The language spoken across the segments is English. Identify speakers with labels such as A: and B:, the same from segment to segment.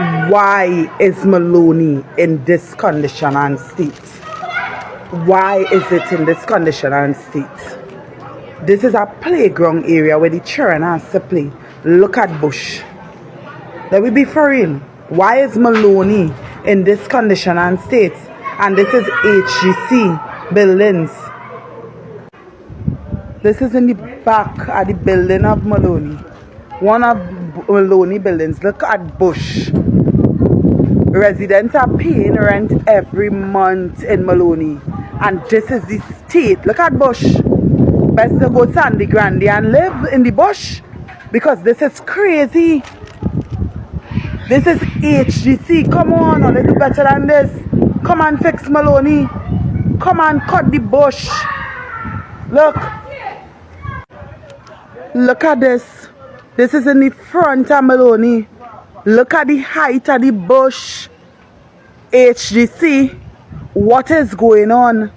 A: Why is Maloney in this condition and state? Why is it in this condition and state? This is a playground area where the children has to play. Look at bush. Let me be for real. Why is Maloney in this condition and state? And this is HGC buildings. This is in the back of the building of Maloney. One of Maloney buildings. Look at bush. Residents are paying rent every month in Maloney. And this is the state. Look at bush. Best to go to Sandy Grande and live in the bush. Because this is crazy. This is HGC. Come on, a little better than this. Come and fix Maloney. Come and cut the bush. Look. Look at this. This is in the front of Maloney. Look at the height of the bush. HGC. What is going on?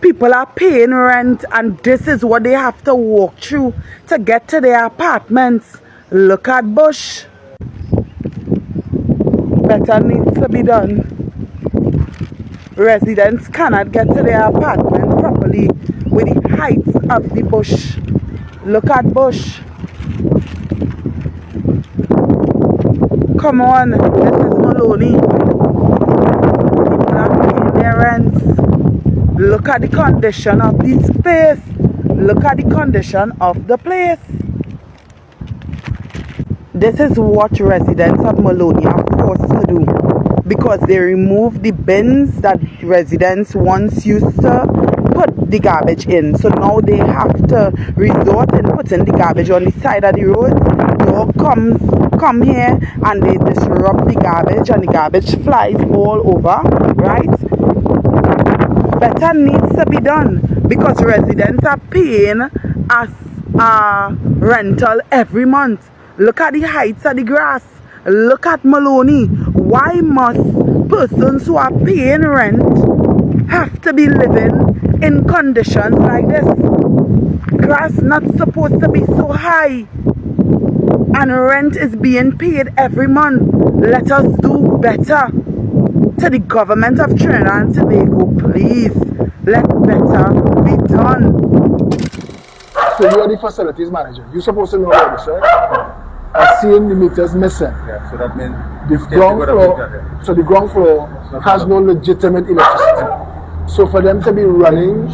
A: People are paying rent and this is what they have to walk through to get to their apartments. Look at bush. Better needs to be done. Residents cannot get to their apartment properly with the height of the bush. Look at bush. Come on, this is Maloney. People are paying their rents. Look at the condition of this place. Look at the condition of the place. This is what residents of Maloney are forced to do because they removed the bins that residents once used to put the garbage in. So now they have to resort in putting the garbage on the side of the road. Dog come here and they disrupt the garbage and the garbage flies all over, right? Better needs to be done because residents are paying us rental every month. Look at the heights of the grass. Look at Maloney. Why must persons who are paying rent have to be living in conditions like this? Grass not supposed to be so high. And rent is being paid every month. Let us do better. To the government of Trinidad and Tobago, please. Let better be done.
B: So you are the facilities manager. You're supposed to know about this, right? I've seen the meters missing.
C: Yeah, so that means
B: the ground floor. So the ground floor has no legitimate electricity. So for them to be running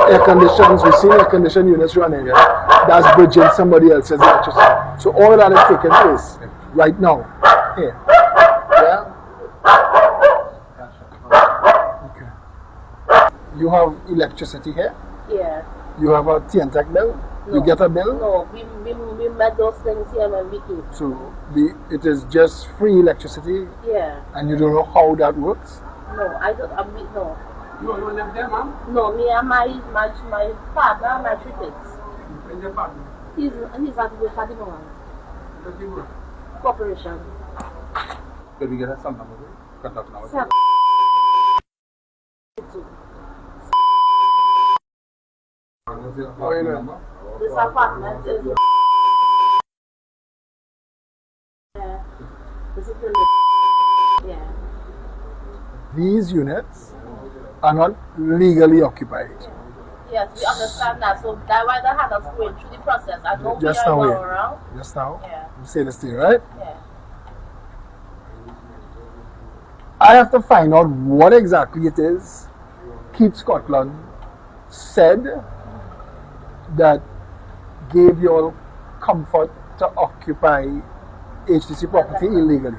B: air conditions, we've seen air conditioned units running. That's bridging somebody else's electricity. So all of that is taking place right now. Here. Yeah. Okay. You have electricity here.
D: Yeah.
B: You have a TNTEC bill.
D: No.
B: You get a bill?
D: No, we met those things here when we came.
B: So it is just free electricity?
D: Yeah.
B: And you don't know how that works?
D: No, I don't, no.
C: You live there, ma'am?
D: No, me and my partner and my 3 kids.
C: In your partner?
D: He's at work at the moment.
C: Does he work?
D: Corporation.
C: Did we get a son number? Contact now.
D: Seven.
C: Oh, you know.
D: This apartment is... Yeah. This is the... Yeah.
B: These units are not legally occupied.
D: Yes, we understand that. So that's why they had us going through the process. I know
B: Just
D: we are
B: now,
D: going
B: yeah.
D: around.
B: Just now?
D: Yeah.
B: I'm saying this to you, right?
D: Yeah.
B: I have to find out what exactly it is Keep Scotland said that gave you all comfort to occupy HTC property illegally.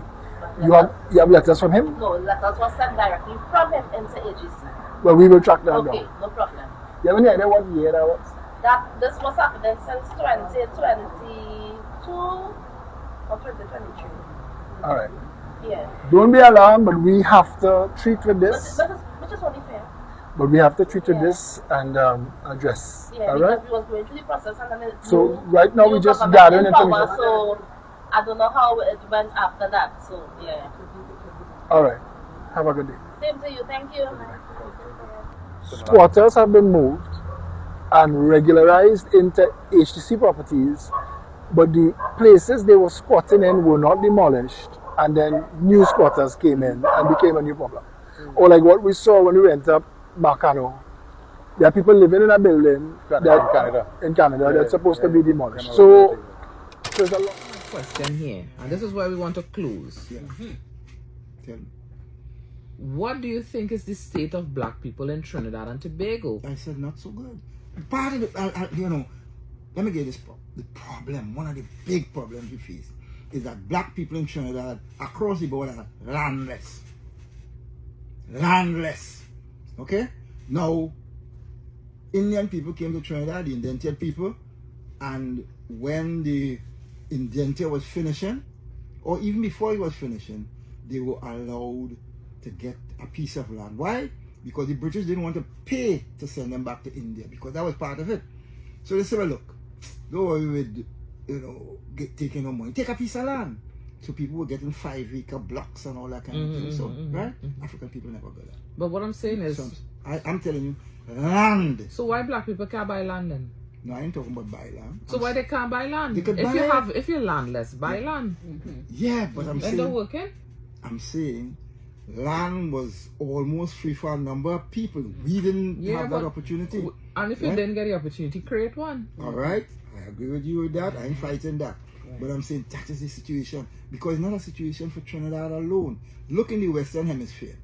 B: You have letters from him?
D: No, letters were sent directly from him into AGC.
B: Well, we will track that
D: Okay,
B: down.
D: no problem.
B: You have any idea what year that was?
D: This was happening since 2022 or 2023.
B: All right.
D: Yeah.
B: Don't be alarmed, but we have to treat with this.
D: Which is only fair.
B: But we have to treat with this and address.
D: Yeah,
B: all
D: because
B: right?
D: we was going through the process and then
B: So right now we just
D: government
B: gathering
D: in power,
B: information.
D: So I don't know how it went after that. So yeah.
B: All right. Have a good day.
D: Same to you. Thank you.
B: Squatters have been moved and regularized into HTC properties, but the places they were squatting in were not demolished and then new squatters came in and became a new problem. Or like what we saw when we went up Bacano. There are people living in a building in Canada that's supposed to be demolished. So there's a lot.
E: Question here, and this is where we want to close.
F: Yeah. Tell me.
E: What do you think is the state of black people in Trinidad and Tobago?
F: I said not so good. Part of it, let me get this. The problem, one of the big problems we face, is that black people in Trinidad across the board are landless. Landless. Okay? Now, Indian people came to Trinidad, the indented people, and when the indenture was finishing, or even before it was finishing, they were allowed to get a piece of land. Why? Because the British didn't want to pay to send them back to India, because that was part of it. So they said, well, look, don't worry with, taking no money. Take a piece of land. So people were getting 5-acre blocks and all that kind of thing. So, right? African people never got that.
E: But what I'm saying is...
F: So, I'm telling you, land.
E: So why black people can't buy land then?
F: No, I ain't talking about buy land.
E: So why they can't buy land?
F: They could buy
E: if you're landless, buy land.
F: Yeah, but I'm
E: Then
F: saying...
E: they're working?
F: I'm saying land was almost free for a number of people. We didn't have that opportunity.
E: And if you didn't get the opportunity, create one.
F: All right, I agree with you with that. I ain't fighting that. But I'm saying that is the situation. Because it's not a situation for Trinidad alone. Look in the Western Hemisphere.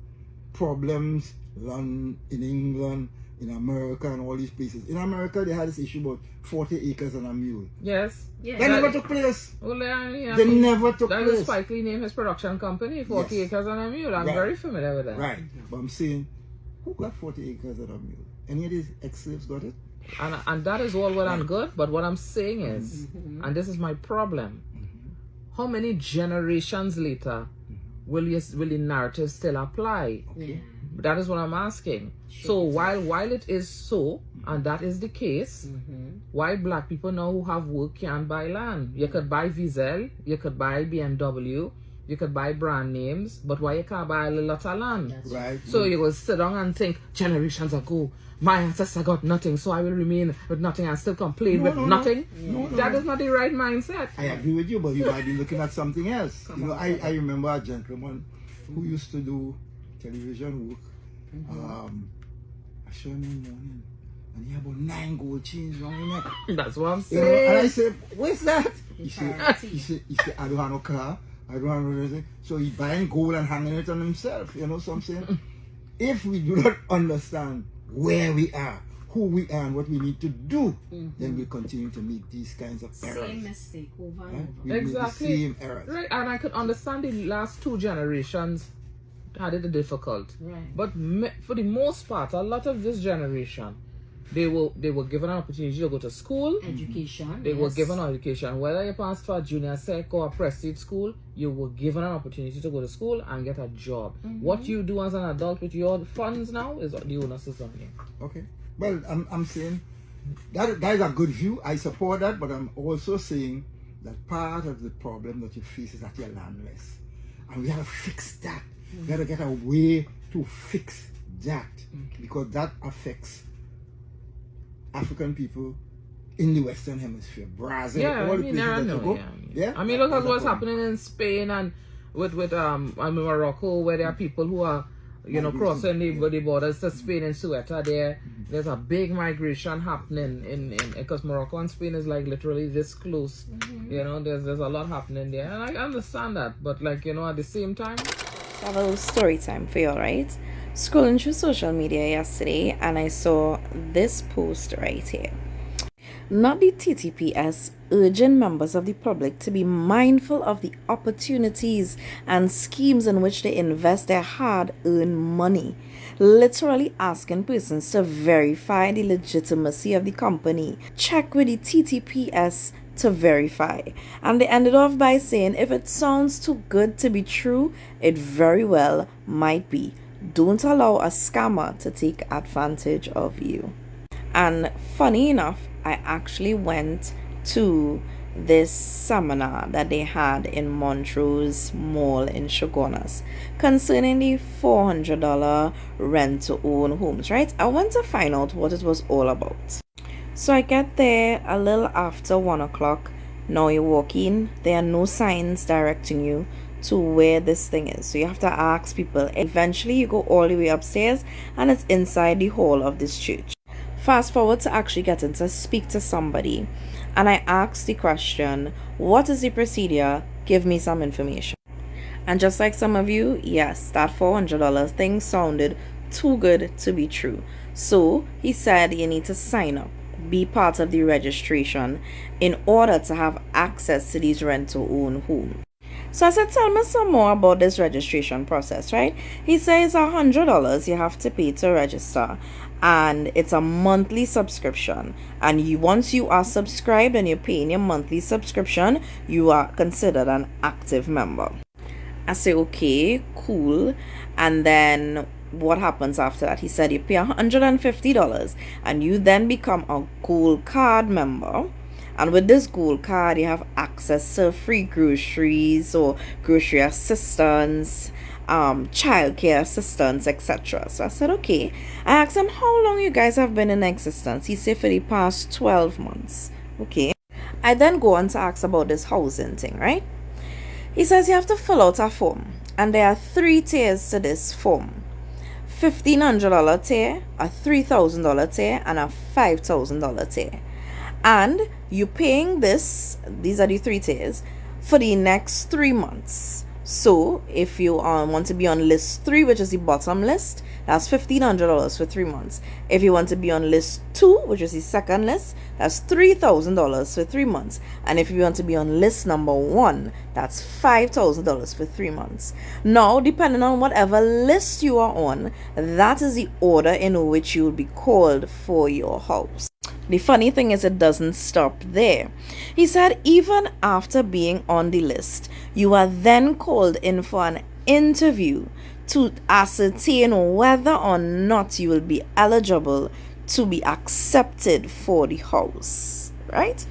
F: Problems in England, in America, and all these places. In America, they had this issue about 40 acres and a mule.
E: Yes.
D: Yeah.
F: That never took place.
E: Well,
F: They never took
E: that
F: place.
E: is Spike Lee named his production company, 40
F: Yes.
E: acres and a mule. I'm very familiar with that.
F: Right. But I'm saying, who got 40 acres and a mule? Any of these ex-slaves got it?
E: And that is all well and good, but what I'm saying is, and this is my problem, how many generations later will the narrative still apply?
F: Okay.
E: That is what I'm asking. So while it is so, and that is the case, why black people now who have work can't buy land? You could buy Vizel, you could buy BMW, you could buy brand names, but why you can't buy a little lot of land?
F: Right.
E: So you will sit down and think, generations ago, my ancestor got nothing, so I will remain with nothing and still complain with nothing. That is not the right mindset.
F: I agree with you, but you might be looking at something else. I remember a gentleman who used to do television work. I saw him in the morning, and he had about 9 gold chains around his neck.
E: That's what I'm
F: You know,
E: saying.
F: and I said, what's that? He said, I don't have no car. I don't have no anything. So he buying gold and hanging it on himself. You know what I'm saying? If we do not understand where we are, who we are, and what we need to do, then we'll continue to make these kinds of errors.
D: Same mistake over and over.
F: We make the
E: Exactly.
F: same errors.
E: Right, and I could understand the last 2 generations had it difficult.
D: Right.
E: But for the most part, a lot of this generation, they were given an opportunity to go to school.
D: Education.
E: They were given an education. Whether you passed for a junior sec or a prestige school, you were given an opportunity to go to school and get a job. What you do as an adult with your funds now is the onus is on you.
F: Okay. Well, I'm saying that is a good view. I support that, but I'm also saying that part of the problem that you face is that you're landless. And we have to fix that. We have to get a way to fix that. Because that affects African people in the Western Hemisphere. Brazil,
E: Yeah,
F: all
E: I
F: the
E: mean,
F: places
E: I
F: that
E: know.
F: you go.
E: Yeah. I mean, look at what's happening in Spain and with Morocco, where there are people who are crossing the borders to Spain and Ceuta. There's a big migration happening in because Morocco and Spain is like literally this close. There's a lot happening there, and I understand that. But at the same time,
G: I have a little story time for you, alright? Scrolling through social media yesterday, and I saw this post right here. Not the TTPS urging members of the public to be mindful of the opportunities and schemes in which they invest their hard-earned money, literally asking persons to verify the legitimacy of the company. Check with the TTPS to verify. And they ended off by saying, if it sounds too good to be true, it very well might be. Don't allow a scammer to take advantage of you. And funny enough, I actually went to this seminar that they had in Montrose Mall in Shogunas concerning the $400 rent to own homes, right? I went to find out what it was all about. So I get there a little after 1 o'clock. Now you walk in, there are no signs directing you to where this thing is. So you have to ask people. Eventually you go all the way upstairs and it's inside the hall of this church. Fast forward to actually getting to speak to somebody, and I asked the question, what is the procedure? Give me some information. And just like some of you, yes, that $400 thing sounded too good to be true. So he said you need to sign up, be part of the registration in order to have access to these rent to own homes. So I said, tell me some more about this registration process, right? He says $100 you have to pay to register, and it's a monthly subscription. And once you are subscribed and you're paying your monthly subscription, you are considered an active member. I say, okay, cool. And then what happens after that? He said you pay $150 and you then become a gold card member. And with this gold card, you have access to free groceries or grocery assistance, childcare assistance, etc. So I said, okay. I asked him how long you guys have been in existence. He said for the past 12 months. Okay. I then go on to ask about this housing thing, right? He says you have to fill out a form, and there are 3 tiers to this form: $1,500 tier, a $3,000 tier, and a $5,000 tier. And you're paying these are the 3 tiers, for the next 3 months. So if you want to be on list 3, which is the bottom list, that's $1,500 for 3 months. If you want to be on list 2, which is the second list, that's $3,000 for 3 months. And if you want to be on list number 1, that's $5,000 for 3 months. Now, depending on whatever list you are on, that is the order in which you will be called for your house. The funny thing is, it doesn't stop there. He said even after being on the list, you are then called in for an interview to ascertain whether or not you will be eligible to be accepted for the house, right?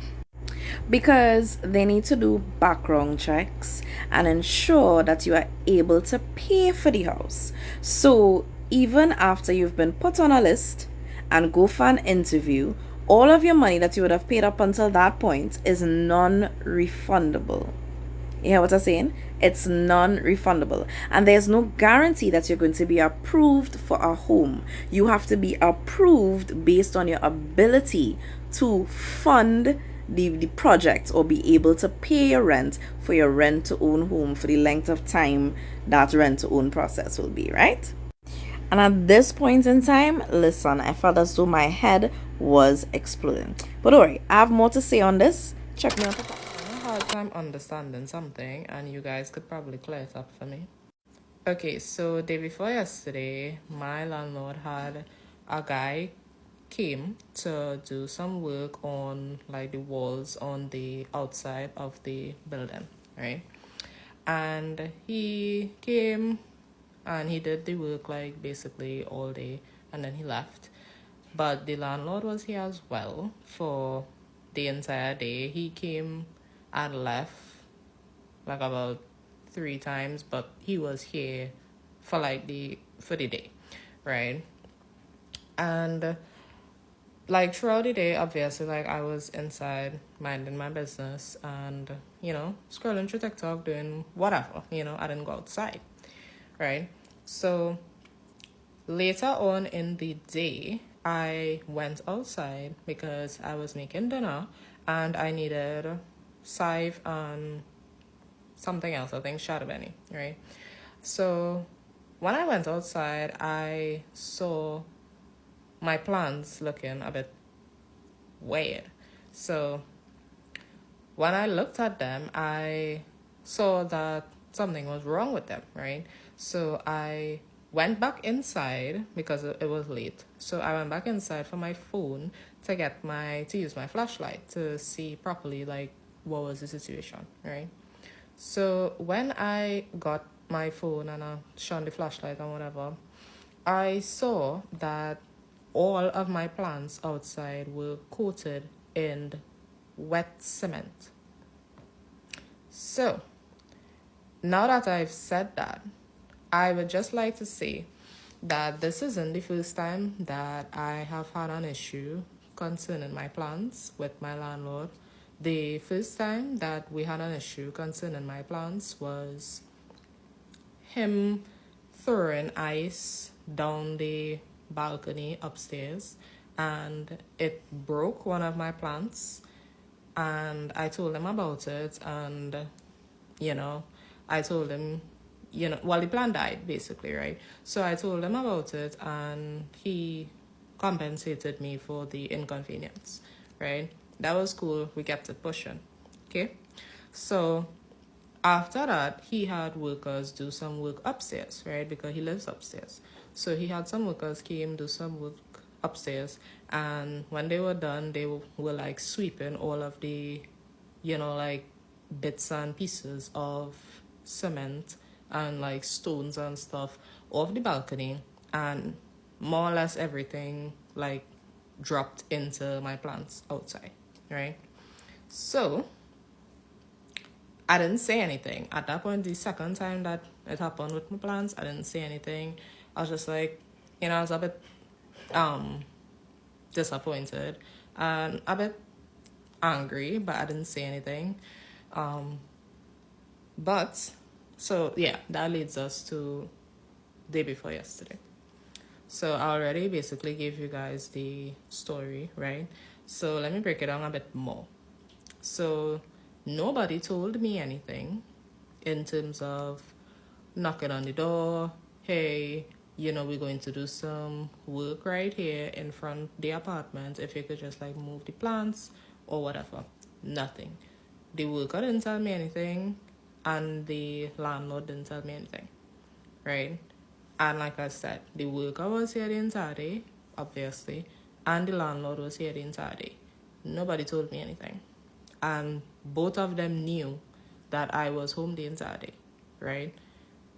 G: Because they need to do background checks and ensure that you are able to pay for the house. So even after you've been put on a list and go for an interview, all of your money that you would have paid up until that point is non-refundable. You hear what I'm saying? It's non-refundable. And there's no guarantee that you're going to be approved for a home. You have to be approved based on your ability to fund the project or be able to pay your rent for your rent to own home for the length of time that rent to own process will be, right? And at this point in time, listen, I felt as though my head was exploding. But don't worry, I have more to say on this. Check me out.
E: I have a hard time understanding something, and you guys could probably clear it up for me. Okay, so day before yesterday, my landlord had a guy came to do some work on like the walls on the outside of the building, right? And he came and he did the work like basically all day, and then he left. But the landlord was here as well for the entire day. He came and left like about 3 times, but he was here for like the day, right? And like throughout the day, obviously, like I was inside minding my business and, you know, scrolling through TikTok, doing whatever, you know, I didn't go outside, right? So later on in the day, I went outside because I was making dinner and I needed save and something else, I think shadow benny, right? So when I went outside, I saw my plants looking a bit weird. So when I looked at them, I saw that something was wrong with them, right? So I went back inside because it was late. So I went back inside for my phone to use my flashlight to see properly like what was the situation, right? So when I got my phone and I shone the flashlight and whatever, I saw that all of my plants outside were coated in wet cement. So now that I've said that, I would just like to say that this isn't the first time that I have had an issue concerning my plants with my landlord. The first time that we had an issue concerning my plants was
H: him throwing ice down the balcony upstairs, and it broke one of my plants. And I told him about it, and I told him, well, the plant died basically, right? So I told him about it, and he compensated me for the inconvenience, right? That was cool. We kept it pushing, okay? So after that, he had workers do some work upstairs, right? Because he lives upstairs. So he had some workers came do some work upstairs, and when they were done, they were like sweeping all of the, like bits and pieces of cement and like stones and stuff off the balcony, and more or less everything like dropped into my plants outside, right? So I didn't say anything. At that point, the second time that it happened with my plants, I didn't say anything. I was just like, I was a bit disappointed and a bit angry, but I didn't say anything. But so yeah, that leads us to day before yesterday. So I already basically gave you guys the story, right? So let me break it down a bit more. So nobody told me anything in terms of knocking on the door, hey, we're going to do some work right here in front of the apartment. If you could just like move the plants or whatever. Nothing. The worker didn't tell me anything, and the landlord didn't tell me anything, right? And like I said, the worker was here the entire day, obviously, and the landlord was here the entire day. Nobody told me anything. And both of them knew that I was home the entire day, right?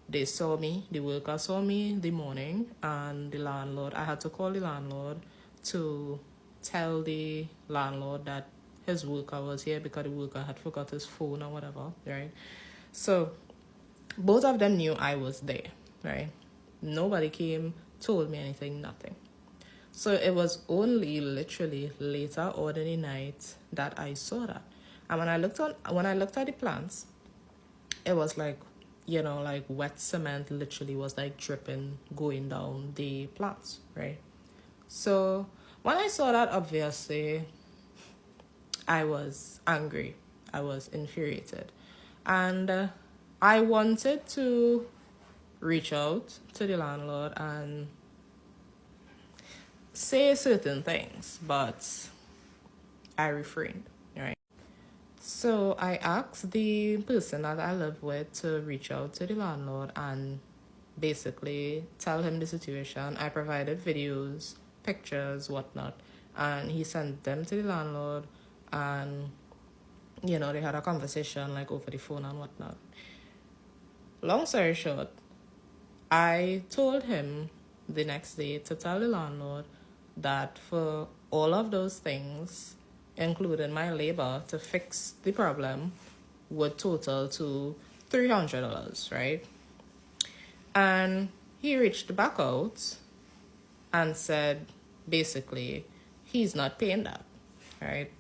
H: They saw me, the worker saw me in the morning, and the landlord, I had to call the landlord to tell the landlord that his worker was here because the worker had forgot his phone or whatever, right? So both of them knew I was there, right? Nobody came, told me anything, nothing. So it was only literally later on in the night that I saw that. And when I looked at the plants, it was like, like wet cement literally was like dripping, going down the plants, right? So when I saw that, obviously, I was angry. I was infuriated. And I wanted to reach out to the landlord and say certain things, but I refrained, right? So I asked the person that I live with to reach out to the landlord and basically tell him the situation. I provided videos, pictures, whatnot, and he sent them to the landlord, and they had a conversation like over the phone and whatnot. Long story short, I told him the next day to tell the landlord that for all of those things, including my labor to fix the problem, would total to $300, right? And he reached back out and said, basically, he's not paying that, right?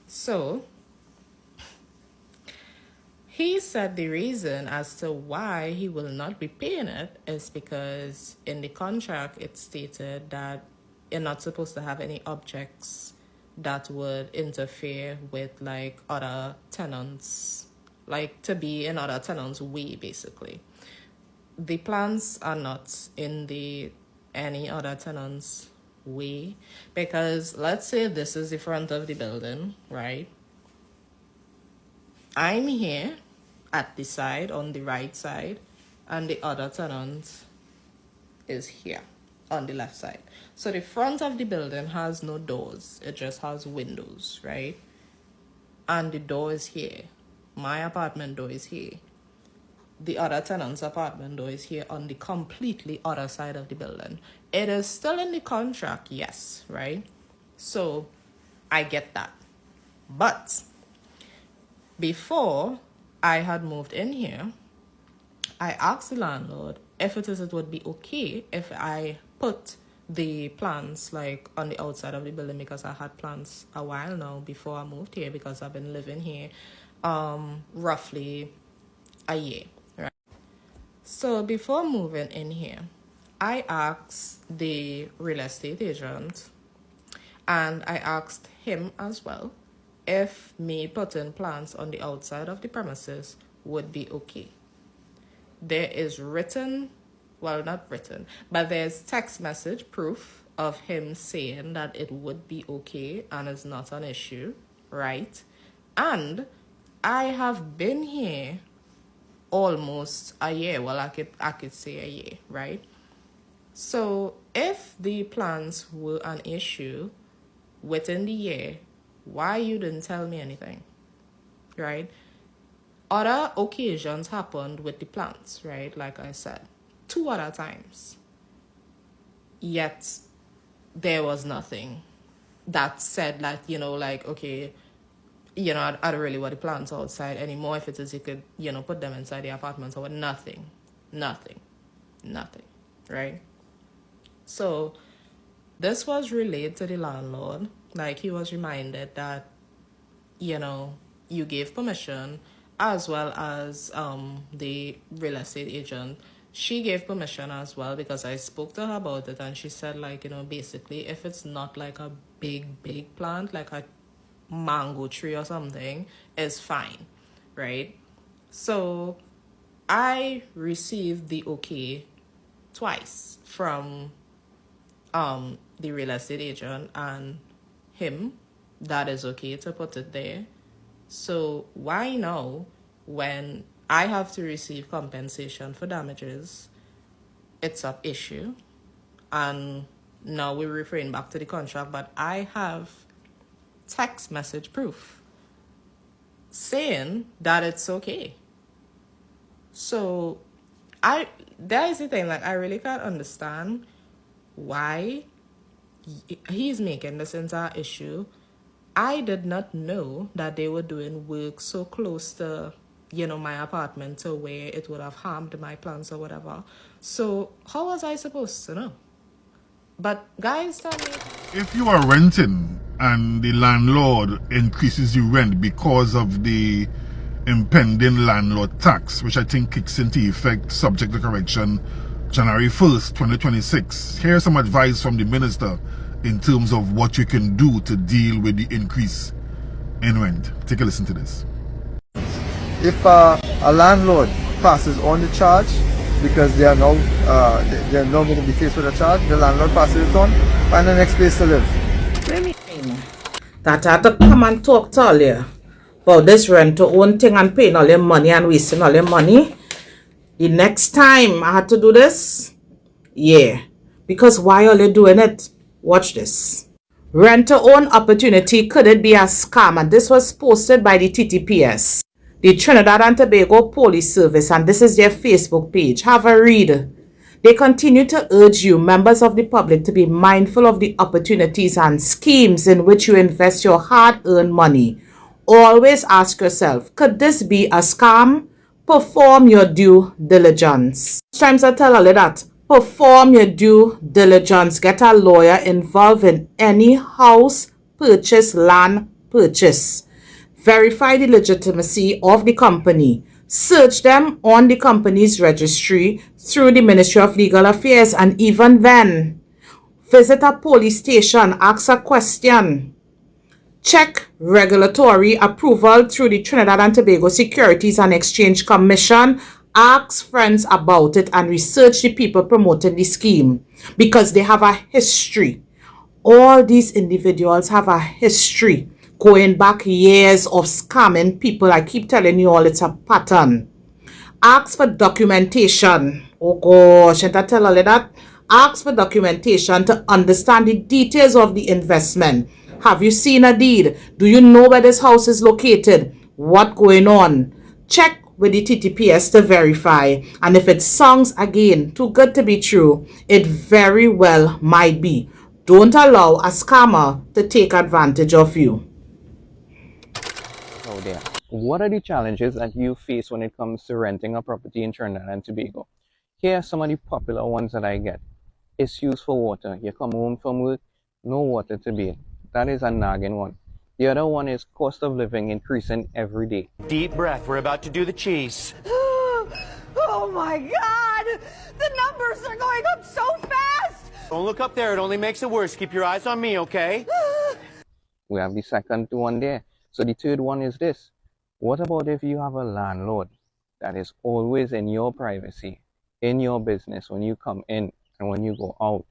H: So he said the reason as to why he will not be paying it is because in the contract it stated that you're not supposed to have any objects that would interfere with like other tenants, like to be in other tenants' way, basically. The plants are not in any other tenant's way, because let's say this is the front of the building, right? I'm here at the side, on the right side, and the other tenant is here on the left side. So the front of the building has no doors, it just has windows, right? And the door is here. My apartment door is here. The other tenant's apartment door is here on the completely other side of the building. It is still in the contract, yes, right? So I get that. But before I had moved in here, I asked the landlord if it would be okay if I put the plants like on the outside of the building, because I had plants a while now before I moved here, because I've been living here roughly a year, right? So before moving in here, I asked the real estate agent, and I asked him as well, if me putting plants on the outside of the premises would be okay. There is written, well, not written, but there's text message proof of him saying that it would be okay and is not an issue, right? And I have been here almost a year. Well, I could say a year, right? So if the plants were an issue within the year, why you didn't tell me anything, right? Other occasions happened with the plants, right? Like I said, 2 other times. Yet there was nothing that said that, like, okay, I don't really want the plants outside anymore. If it is, you could, put them inside the apartment or nothing, right? So this was relayed to the landlord. Like, he was reminded that, you gave permission, as well as the real estate agent. She gave permission as well, because I spoke to her about it, and she said, like, basically, if it's not like a big plant, like a mango tree or something, is fine, right? So I received the okay twice from the real estate agent and him that is okay to put it there. So why now, when I have to receive compensation for damages, it's an issue? And now we're referring back to the contract, but I have text message proof saying that it's okay. So that is the thing, like, I really can't understand why he's making this entire issue. I did not know that they were doing work so close to, my apartment, to where it would have harmed my plants or whatever. So how was I supposed to know? But guys, tell me.
I: If you are renting and the landlord increases your rent because of the impending landlord tax, which I think kicks into effect, subject to correction, January 1st, 2026. Here's some advice from the minister in terms of what you can do to deal with the increase in rent. Take a listen to this.
B: If a landlord passes on the charge, because they are now going to be faced with a charge, the landlord passes it on, find the next place to live.
E: That I had to come and talk to all you about this rent to own thing and paying all your money and wasting all your money. The next time I had to do this, yeah. Because why are you doing it? Watch this. Rent to own opportunity, could it be a scam? And this was posted by the TTPS, the Trinidad and Tobago Police Service, and this is their Facebook page. Have a read. They continue to urge you, members of the public, to be mindful of the opportunities and schemes in which you invest your hard-earned money. Always ask yourself, could this be a scam? Perform your due diligence. Sometimes I tell you that. Perform your due diligence. Get a lawyer involved in any house purchase, land purchase. Verify the legitimacy of the company. Search them on the company's registry through the Ministry of Legal Affairs, and even then, visit a police station, ask a question. Check regulatory approval through the Trinidad and Tobago Securities and Exchange Commission. Ask friends about it and research the people promoting the scheme, because they have a history. All these individuals have a history going back years of scamming people. I keep telling you all, it's a pattern. Ask for documentation. Oh gosh, and I tell all of that. Ask for documentation to understand the details of the investment. Have you seen a deed? Do you know where this house is located? What going on? Check with the TTPS to verify. And if it sounds, again, too good to be true, it very well might be. Don't allow a scammer to take advantage of you.
J: Oh dear. What are the challenges that you face when it comes to renting a property in Trinidad and Tobago? Here are some of the popular ones that I get. Issues for water. You come home from work, no water to bathe. That is a nagging one. The other one is cost of living increasing every day.
K: Deep breath. We're about to do the cheese.
L: Oh my God!
K: numbers are going up so fast!
L: Don't look up there. It only makes it worse. Keep your eyes on me, okay?
J: We have the second one there. So the third one is this. What about if you have a landlord that is always in your privacy, in your business, when you come in and when you go out?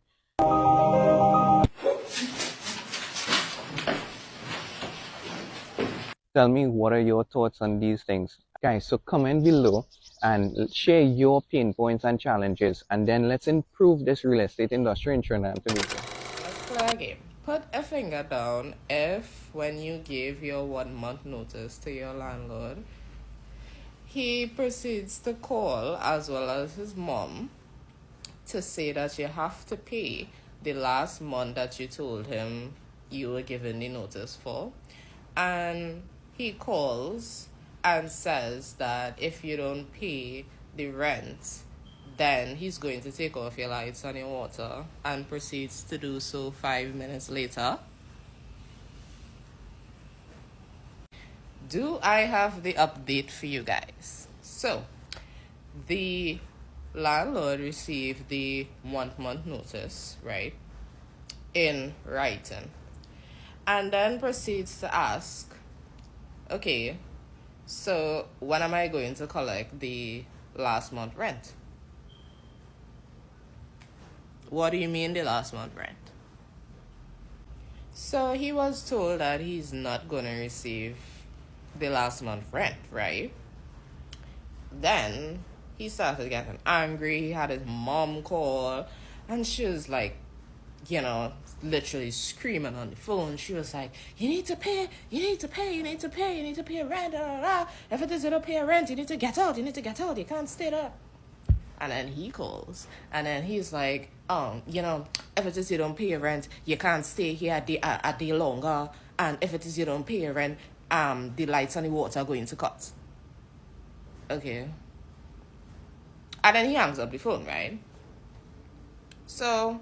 J: Tell me, what are your thoughts on these things? Guys, so comment below and share your pain points and challenges, and then let's improve this real estate industry in Trinidad and Tobago.
H: Let's play a game. Put a finger down if, when you gave your 1 month notice to your landlord, he proceeds to call, as well as his mom, to say that you have to pay the last month that you told him you were given the notice for. And he calls and says that if you don't pay the rent, then he's going to take off your lights and your water, and proceeds to do so 5 minutes later. Do I have the update for you guys? So, the landlord received the 1 month notice, right, in writing, and then proceeds to ask, okay, so when am I going to collect the last month rent? What do you mean the last month rent? So he was told that he's not going to receive the last month rent, right? Then he started getting angry. He had his mom call, and she was like, you know, literally screaming on the phone. She was like, you need to pay, you need to pay, you need to pay, you need to pay rent. If it is you don't pay rent, you need to get out, you need to get out, you can't stay there. And then he calls, and then he's like, you know, if it is you don't pay your rent, you can't stay here a day longer. And if it is you don't pay your rent, the lights and the water are going to cut. Okay. And then he hangs up the phone, right? So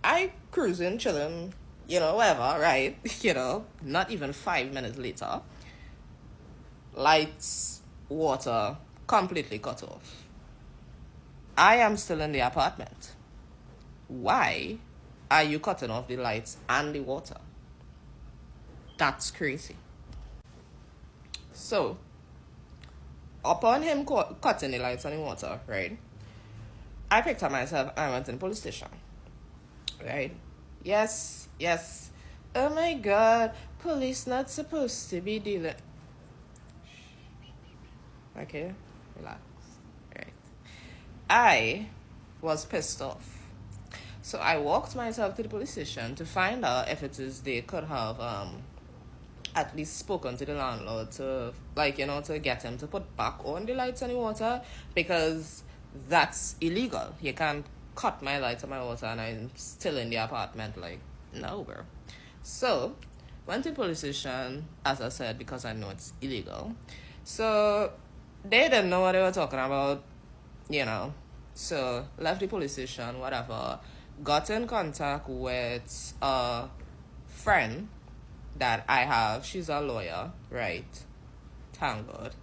H: I cruising, chilling, you know, whatever, right? You know, not even 5 minutes later, lights, water, completely cut off. I am still in the apartment. Why are you cutting off the lights and the water? That's crazy. So, upon him cutting the lights and the water, right, I picked up myself and I went to the police station. Right? Yes. Oh my God, police not supposed to be dealing. Okay, relax. Right. I was pissed off. So I walked myself to the police station to find out if it is they could have at least spoken to the landlord to, like, you know, to get him to put back on the lights and the water, because that's illegal. You can't cut my lights and my water and I'm still in the apartment. Like, no, bro. So went to the police station, as I said, because I know it's illegal. So they didn't know what they were talking about, you know. So left the police station, whatever. Got in contact with a friend that I have. She's a lawyer, right? Thank God.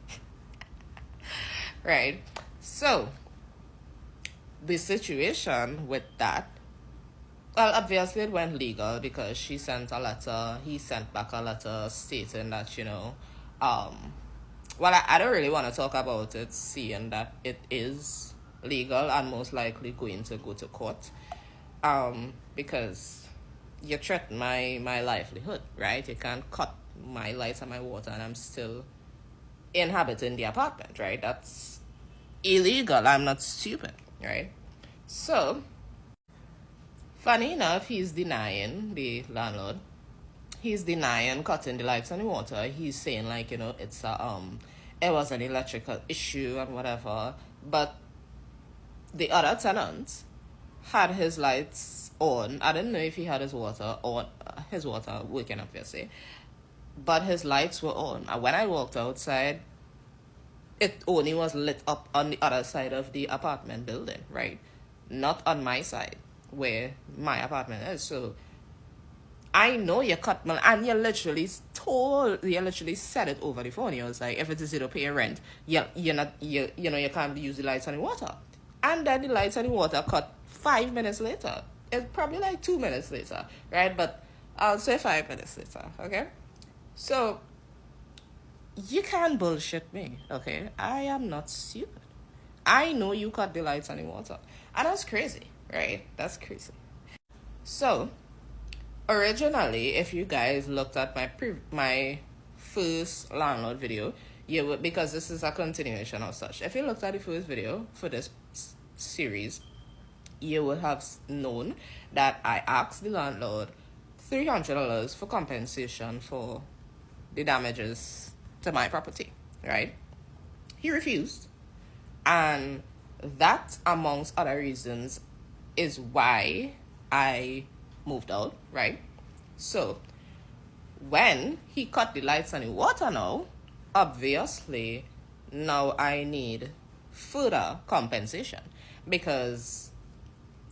H: Right. So the situation with that, well, obviously it went legal because she sent a letter, he sent back a letter stating that, you know, well, I don't really want to talk about it, seeing that it is legal and most likely going to go to court, because you threaten my livelihood, right? You can't cut my lights and my water and I'm still inhabiting the apartment, right? That's illegal. I'm not stupid, right? So, funny enough, he's denying, the landlord, he's denying cutting the lights and the water. He's saying, like, you know, it's it was an electrical issue and whatever. But the other tenant had his lights on. I didn't know if he had his water on, his water working, obviously, but his lights were on. And when I walked outside, it only was lit up on the other side of the apartment building, right? Not on my side where my apartment is. So I know you cut my, and you literally said it over the phone. You was like, if it is you don't pay rent, you can't use the lights and the water. And then the lights and the water cut 5 minutes later. It's probably like 2 minutes later, right? But I'll say 5 minutes later, okay? So, you can't bullshit me, okay? I am not stupid. I know you cut the lights and the water. And that's crazy, right? That's crazy. So, originally, if you guys looked at my first landlord video, you would, because this is a continuation of such. If you looked at the first video for this series, you would have known that I asked the landlord $300 for compensation for the damages to my property, right? He refused. And that, amongst other reasons, is why I moved out, right? So, when he cut the lights and the water now, obviously, now I need further compensation because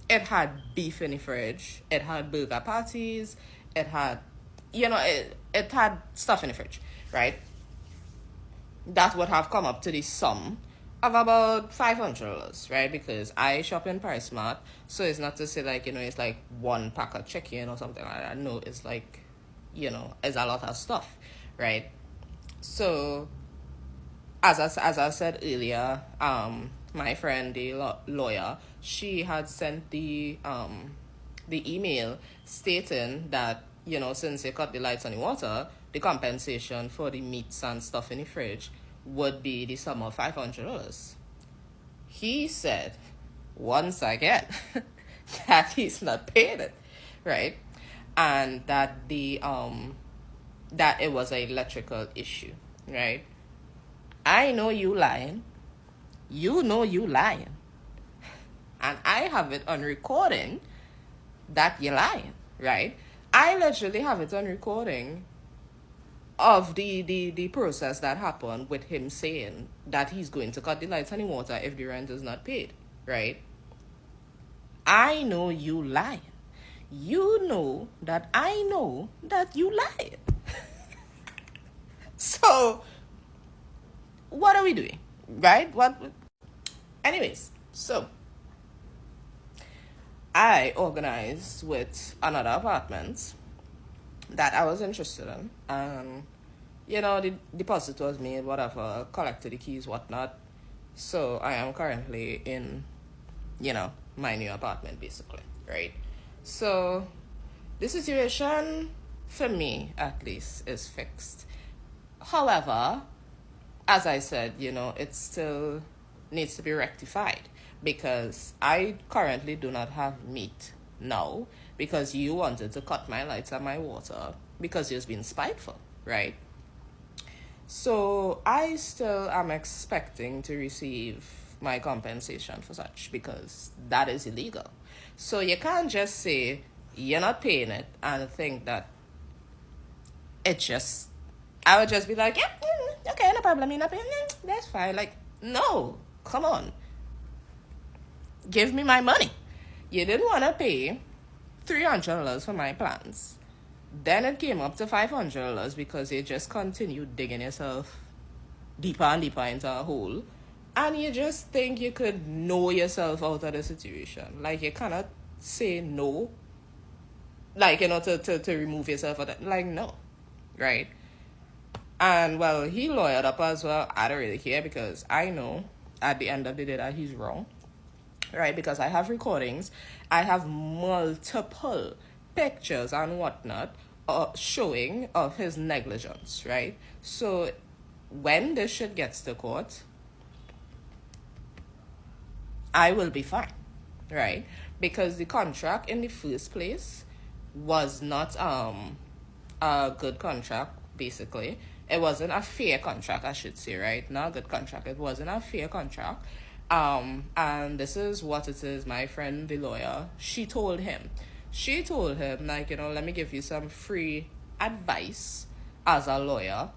H: it had beef in the fridge, it had burger patties, it had, it had stuff in the fridge, right? That would have come up to the sum of about $500, right? Because I shop in PriceSmart, so it's not to say like, it's like one pack of chicken or something like that. No, it's like, it's a lot of stuff, right? So, as I said earlier, my friend, the lawyer, she had sent the email stating that, since they cut the lights and the water, the compensation for the meats and stuff in the fridge would be the sum of $500. He said, once again, that he's not paying it, right? And that that it was an electrical issue, right? I know you lying. You know you lying. And I have it on recording that you're lying, right? I literally have it on recording of the process that happened with him saying that he's going to cut the lights and the water if the rent is not paid, right? I know you lying. You know that I know that you lying. So, what are we doing, right? Anyways, so I organized with another apartment that I was interested in. The deposit was made, whatever, collected the keys, whatnot. So I am currently in, my new apartment, basically, right? So the situation, for me at least, is fixed. However, as I said, it still needs to be rectified because I currently do not have meat now because you wanted to cut my lights and my water because you've been spiteful, right? So I still am expecting to receive my compensation for such because that is illegal. So you can't just say you're not paying it and think that I would just be like, yeah, okay, no problem, you're not paying it, that's fine. Like, no, come on. Give me my money. You didn't want to pay $300 for my plans. Then it came up to $500 because you just continued digging yourself deeper and deeper into a hole. And you just think you could know yourself out of the situation. Like, you cannot say no. Like, to remove yourself. Like, no. Right? And, well, he lawyered up as well. I don't really care because I know at the end of the day that he's wrong. Right? Because I have recordings. I have multiple pictures and whatnot showing of his negligence. Right? So, when this shit gets to court, I will be fine. Right? Because the contract in the first place was not a good contract, basically. It wasn't a fair contract, I should say, right? Not a good contract. It wasn't a fair contract. And this is what it is. My friend, the lawyer, she told him, like, let me give you some free advice as a lawyer.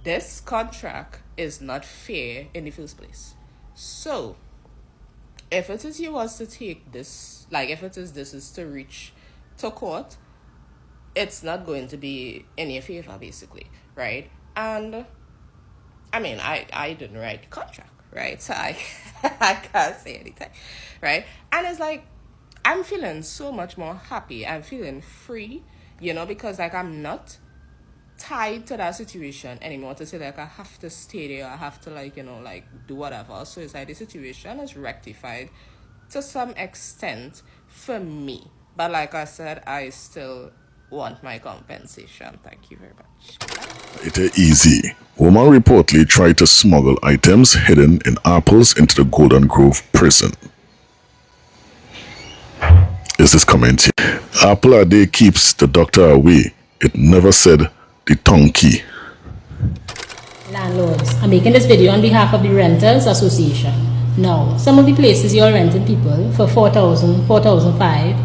H: This contract is not fair in the first place. So, if it is you was to take this, like, if it is this is to reach to court, it's not going to be in your favor, basically, right? And I mean, I didn't write the contract, right? So I I can't say anything, right? And it's like I'm feeling so much more happy. I'm feeling free, because like I'm not tied to that situation anymore to say like I have to stay there, I have to like do whatever. So it's like the situation is rectified to some extent for me, but like I said, I still want my compensation. Thank you very much.
M: It ain't easy. Woman reportedly tried to smuggle items hidden in apples into the Golden Grove prison. Is this comment? Apple a day keeps the doctor away. It never said the tongue key.
N: Landlords, I'm making this video on behalf of the Renters Association. Now, some of the places you're renting people for 4,000, 4,500,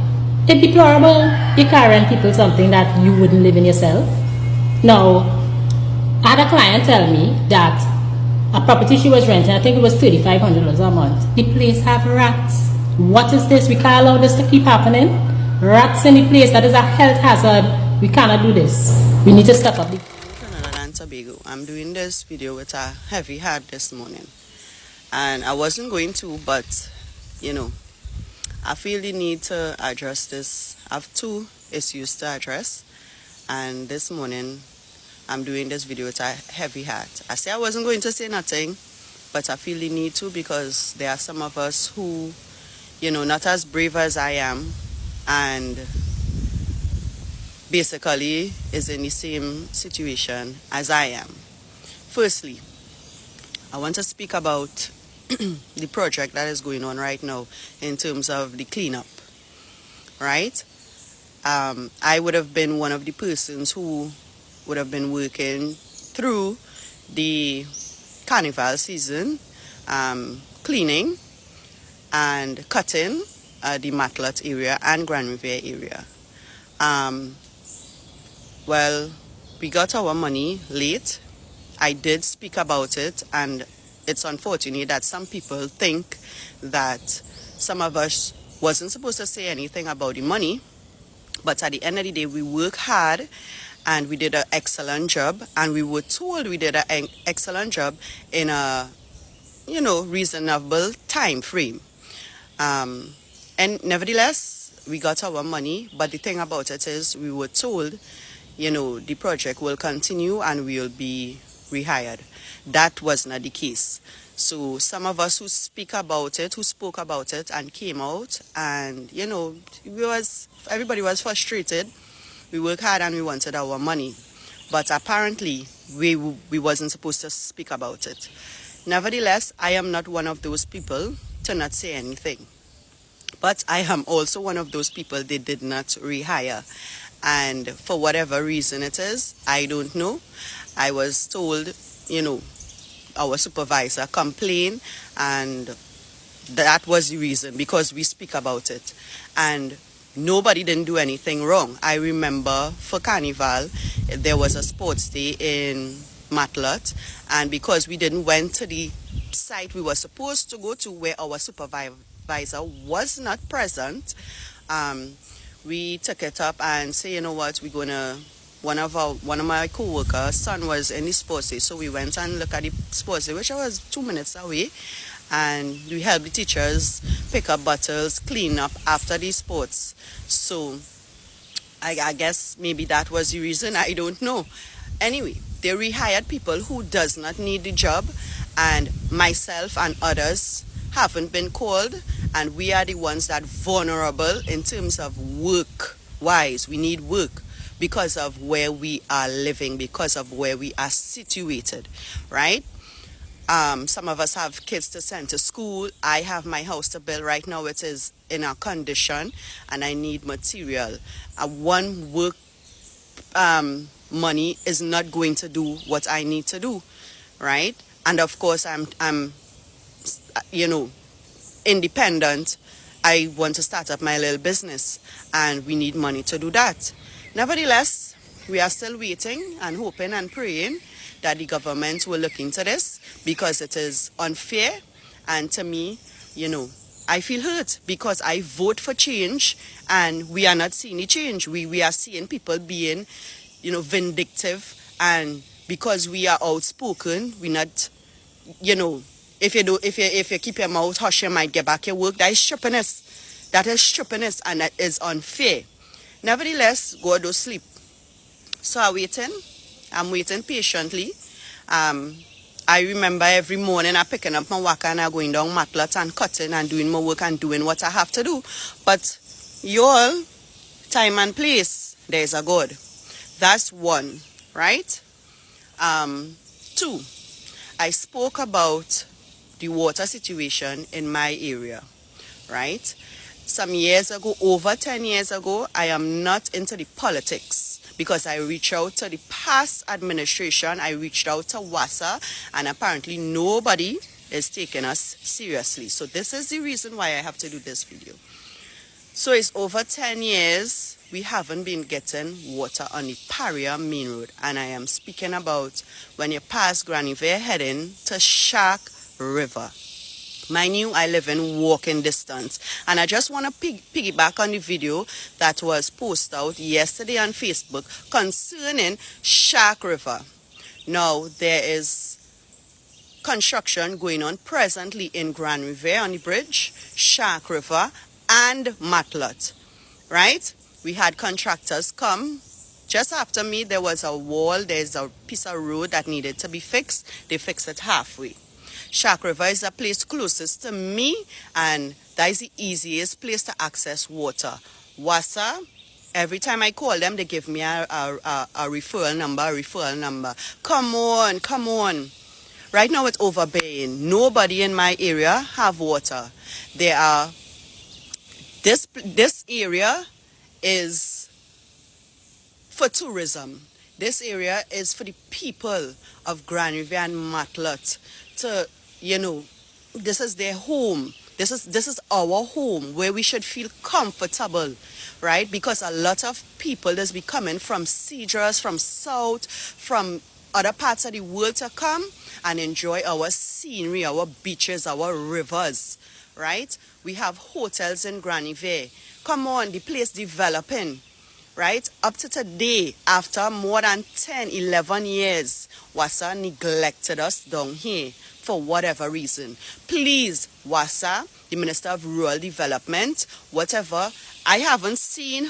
N: it's deplorable. You can't rent people something that you wouldn't live in yourself. Now, I had a client tell me that a property she was renting, I think it was $3,500 a month. The place have rats. What is this? We can't allow this to keep happening. Rats in the place, that is a health hazard. We cannot do this. We need to step up.
O: Trinidad and Tobago. I'm doing this video with a heavy heart this morning. And I wasn't going to, but, I feel the need to address this. I have two issues to address. And this morning, I'm doing this video with a heavy heart. I say I wasn't going to say nothing, but I feel the need to because there are some of us who, not as brave as I am and basically is in the same situation as I am. Firstly, I want to speak about the project that is going on right now in terms of the cleanup, right? I would have been one of the persons who would have been working through the carnival season, cleaning and cutting the Matlet area and Grand Riviere area. Well, we got our money late. I did speak about it, and it's unfortunate that some people think that some of us wasn't supposed to say anything about the money, but at the end of the day, we work hard and we did an excellent job, and we were told we did an excellent job in a, reasonable time frame. And nevertheless, we got our money, but the thing about it is we were told, the project will continue and we'll be rehired. That was not the case. So some of us who spoke about it and came out and, everybody was frustrated. We worked hard and we wanted our money. But apparently, we wasn't supposed to speak about it. Nevertheless, I am not one of those people to not say anything. But I am also one of those people they did not rehire. And for whatever reason it is, I don't know. I was told, our supervisor complained, and that was the reason, because we speak about it. And nobody didn't do anything wrong. I remember for Carnival, there was a sports day in Matlet, and because we didn't went to the site we were supposed to go to where our supervisor was not present, we took it up and say, we're gonna, one of my co-workers' son was in the sports day, so we went and looked at the sports day, which was 2 minutes away, and we helped the teachers pick up bottles, clean up after the sports. So I guess maybe that was the reason, I don't know. Anyway, they rehired people who does not need the job, and myself and others haven't been called, and we are the ones that vulnerable in terms of work wise. We need work because of where we are living, because of where we are situated, right? Some of us have kids to send to school. I have my house to build right now. It is in a condition and I need material. One work money is not going to do what I need to do, right? And of course I'm independent. I want to start up my little business and we need money to do that. Nevertheless, we are still waiting and hoping and praying that the government will look into this, because it is unfair. And to me, I feel hurt because I vote for change and we are not seeing the change. We are seeing people being, vindictive, and because we are outspoken, we're not, If you keep your mouth hush, you might get back your work. That is stupidness. That is stupidness, and that is unfair. Nevertheless, go to sleep. So I'm waiting patiently. I remember every morning I picking up my work and I going down Matlet and cutting and doing my work and doing what I have to do. But y'all, time and place, there's a God. That's one, right? Two, I spoke about the water situation in my area, right? Some years ago, over 10 years ago, I am not into the politics because I reached out to the past administration, I reached out to WASA, and apparently nobody is taking us seriously. So this is the reason why I have to do this video. So it's over 10 years we haven't been getting water on the Paria main road, and I am speaking about when you pass Granny Fair heading to Shark River. Mind you, I live in walking distance, and I just want to piggyback on the video that was posted out yesterday on Facebook concerning Shark River. Now, there is construction going on presently in Grand River on the bridge, Shark River, and Matlet, right? We had contractors come. Just after me, there was a wall, there's a piece of road that needed to be fixed. They fixed it halfway. Shark River is a place closest to me, and that is the easiest place to access water. WASA, every time I call them, they give me a referral number. Come on. Right now it's overbearing. Nobody in my area have water. This area is for tourism. This area is for the people of Grand River and Matlet to, this is their home. This is our home where we should feel comfortable, right? Because a lot of people that's be coming from Cedars, from South, from other parts of the world to come and enjoy our scenery, our beaches, our rivers, right? We have hotels in Granny Fair. Come on, the place developing, right? Up to today, after more than 10, 11 years, WASA neglected us down here for whatever reason. Please, WASA, the Minister of Rural Development, whatever, I haven't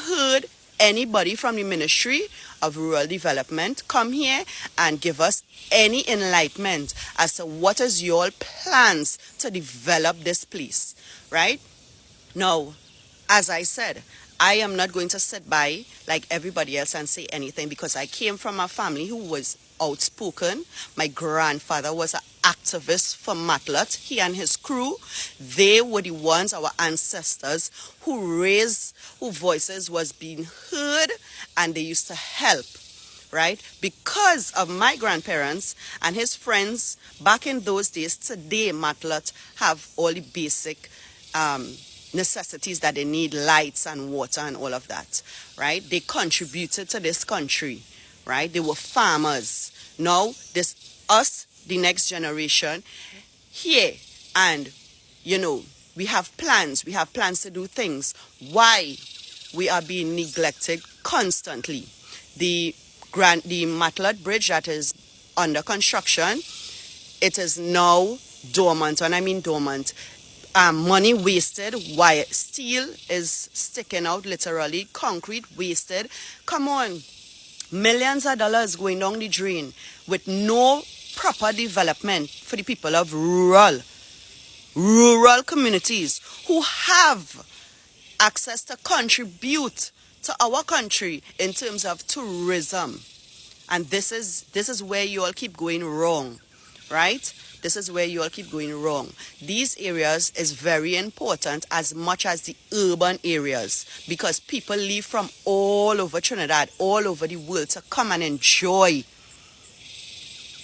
O: heard anybody from the Ministry of Rural Development come here and give us any enlightenment as to what is your plans to develop this place, right? Now, as I said, I am not going to sit by like everybody else and say anything because I came from a family who was outspoken. My grandfather was an activist for Matlet. He and his crew, they were the ones, our ancestors, who voices was being heard, and they used to help, right? Because of my grandparents and his friends back in those days, today Matlet have all the basic necessities that they need, lights and water and all of that, right? They contributed to this country, right? They were farmers. Now, us, the next generation, here, and, we have plans. We have plans to do things. Why we are being neglected constantly? The Matlet Bridge that is under construction, it is now dormant. When I mean dormant, money wasted, wire, steel is sticking out literally, concrete wasted. Come on, millions of dollars going down the drain with no proper development for the people of rural communities who have access to contribute to our country in terms of tourism. And this is where you all keep going wrong, right? This is where you all keep going wrong. These areas is very important as much as the urban areas because people leave from all over Trinidad, all over the world to come and enjoy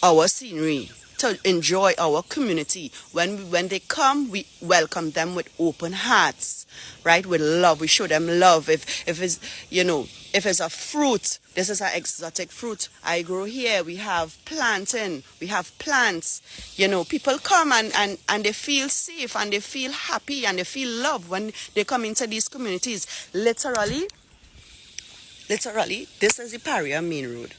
O: our scenery, to enjoy our community. When they come, we welcome them with open hearts, right? With love. We show them love. If it's a fruit, this is an exotic fruit I grow here. We have planting, we have plants. People come and they feel safe and they feel happy and they feel love when they come into these communities. Literally, this is the Paria main road.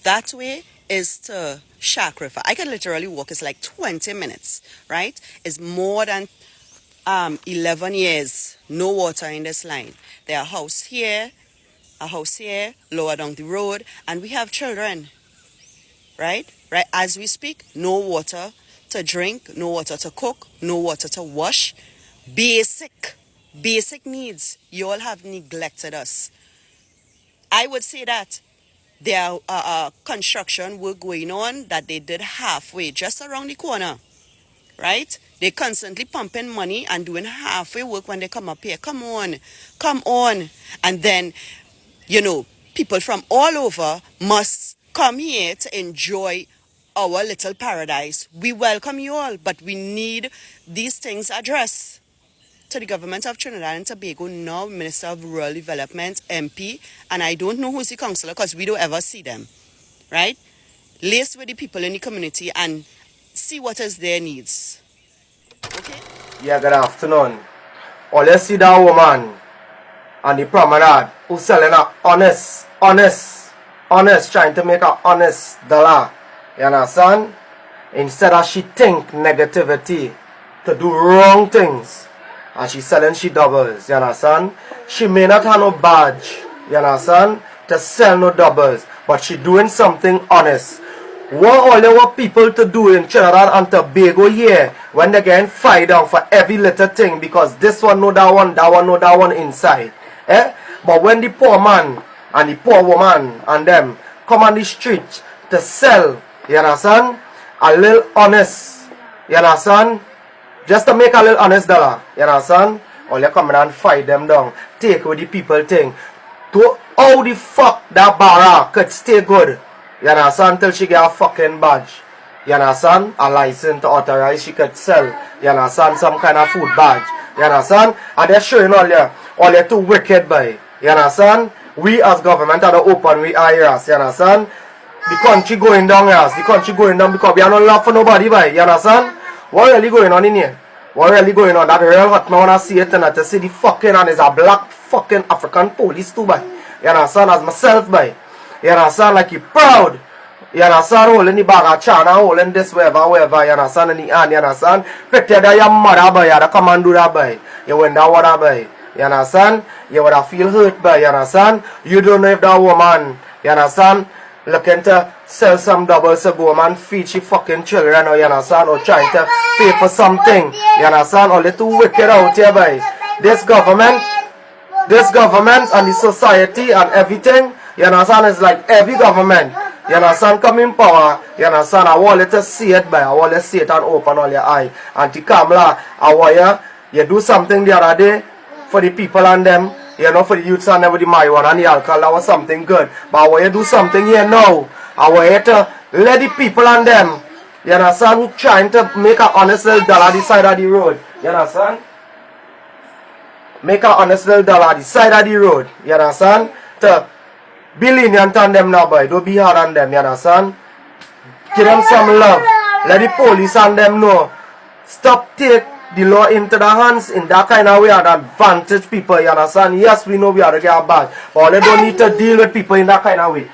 O: That way is to Shark River. I can literally walk. It's like 20 minutes, right? It's more than 11 years, no water in this line. There are a house here, lower down the road, and we have children, right? Right, as we speak, no water to drink, no water to cook, no water to wash. Basic needs. You all have neglected us. I would say that there are construction work going on that they did halfway, just around the corner, right? They constantly pumping money and doing halfway work when they come up here. Come on. And then, people from all over must come here to enjoy our little paradise. We welcome you all, but we need these things addressed. To the government of Trinidad and Tobago, now Minister of Rural Development, MP, and I don't know who's the councillor because we don't ever see them, right? Liaise with the people in the community and see what is their needs. Okay?
P: Yeah, good afternoon. All you see that woman on the promenade who's selling a honest, trying to make a honest dollar. You understand? Instead of she think negativity to do wrong things. And she selling she doubles, you understand? She may not have no badge, you understand? To sell no doubles. But she doing something honest. What all our people to do in Trinidad and Tobago here when they getting fired down for every little thing because this one know that one know that one inside. But when the poor man and the poor woman and them come on the street to sell, you understand? A little honest, you understand? Just to make a little honest dollar, you understand? All you come in and fight them down. Take with the people thing. To how the fuck that barra could stay good, you understand, till she get a fucking badge. You understand? A license to authorize she could sell, you understand, some kind of food badge. You understand? And they're showing all you too wicked by. You understand? We as government are the open we are here, you understand? The country going down here, the country going down because we are not love for nobody by, you understand? What really going on in here? What really going on? That real hot man wanna see it and to see the fucking and is a black fucking African police too by. You understand? As myself by. You understand? Like you proud. You understand? Holding the bag of China, holding this wherever, you understand? In the hand, you understand? Pretend that your mother by, you come and do that by. You win that water by. You understand? You would have feel hurt by, you understand? You don't know if that woman, you understand? Looking to sell some doubles to go and feed she fucking children, or you understand, or trying to pay for something, you understand, all the too wicked out here by this government and the society and everything, you understand, is like every government, you understand, come in power, you understand, I want you to see it by, I want you to see it and open all your eye, and to Kamala, I want you do something the other day for the people and them, you know, for the youths and with the marijuana and the alcohol, that was something good. But I want you to do something here now. I want you to let the people and them, you understand, who trying to make an honest little dollar the side of the road. You understand? Make an honest little dollar the side of the road. You understand? To be lenient on them now, boy. Don't be hard on them. You understand? Give them some love. Let the police and them know. Stop take the law into the hands in that kind of way and advantage people, you understand? Yes, we know we are to get bad, but all they don't need to deal with people in that kind of way.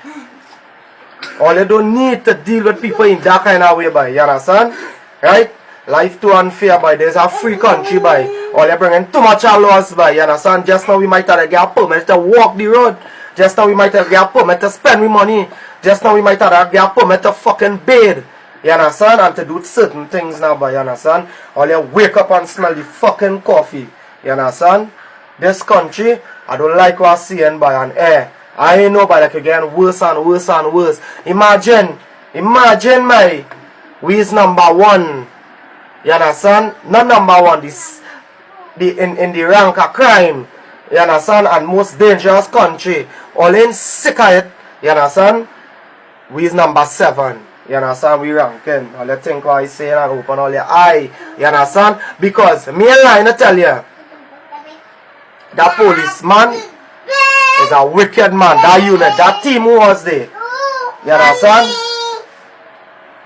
P: All they don't need to deal with people in that kind of way, boy, you understand? Right? Life too unfair, boy. There's a free country, boy. All they bringing too much laws, boy, you understand? Just now we might have to get a permit to walk the road. Just now we might have to get a permit to spend money. Just now we might have to get a permit to fucking bathe. You understand? And to do certain things now, but you understand? All you wake up and smell the fucking coffee. You understand? This country, I don't like what I'm seeing by an air. I ain't know but like again worse and worse and worse. Imagine my we is number one. You understand? Not number one, in the rank of crime. You understand? And most dangerous country. All in sick of it. You understand? We is number 7. You understand? We ranking. All you think what I say and open all your eye. You understand? Because me and line to tell you, that policeman is a wicked man. That unit, that team who was there. You understand?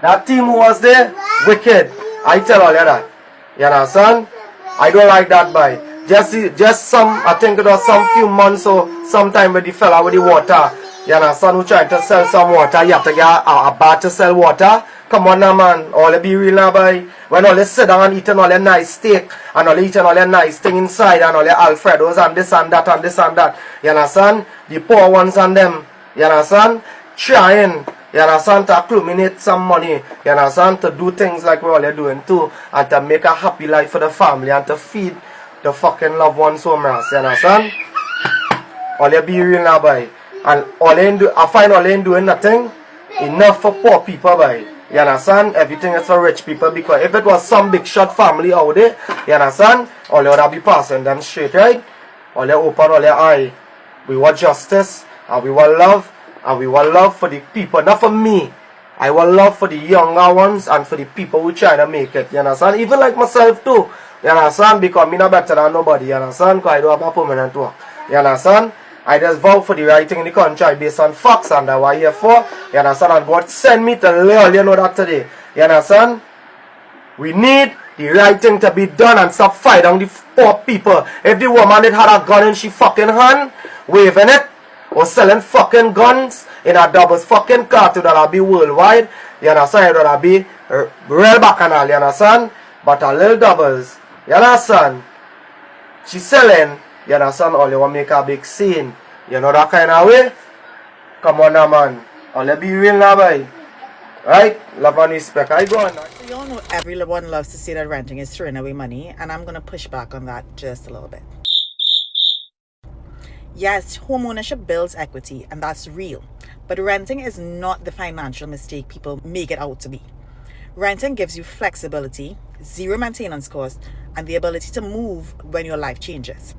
P: That team who was there, wicked. I tell all you that. You understand? I don't like that boy. Just some, I think it was some few months or sometime with the fella with the water. You understand? Who trying to sell some water, you have to get a bar to sell water. Come on now, man. All be real now, boy. When all they sit down and eating all their nice steak and all eating all their nice thing inside and all their Alfredos and this and that and this and that. You understand? The poor ones and them. You understand? Trying. You understand? To accumulate some money. You understand? To do things like we're all doing too. And to make a happy life for the family and to feed the fucking loved ones home. You understand? All they be real now, boy. And all they do, I find all they doing nothing enough for poor people, boy. You understand? Everything is for rich people, because if it was some big shot family out there, you understand? All they would be passing them straight, right? All they open all their eye. We want justice and we want love, and we want love for the people, not for me. I want love for the younger ones and for the people who trying to make it, you understand? Even like myself too, you understand? Because me not better than nobody, you understand? Because I don't have a permanent work, you understand? I just vote for the right thing in the country based on facts, and that's what I'm here for. You understand? And God send me to let all you know that today. You understand? We need the right thing to be done and stop fighting the poor people. If the woman that had a gun in she fucking hand, waving it, or selling fucking guns in a doubles fucking cartoon, that'll be worldwide. You understand? That'll be real bacchanal, you understand? But a little doubles. You understand? She selling. You understand? All you want to make a big scene. You know that kind of way? Come on now, man. All you be real now, boy. Right? Love and respect. I go on.
A: So you all know everyone loves to say that renting is throwing away money, and I'm going to push back on that just a little bit. Yes, home ownership builds equity, and that's real. But renting is not the financial mistake people make it out to be. Renting gives you flexibility, zero maintenance cost, and the ability to move when your life changes.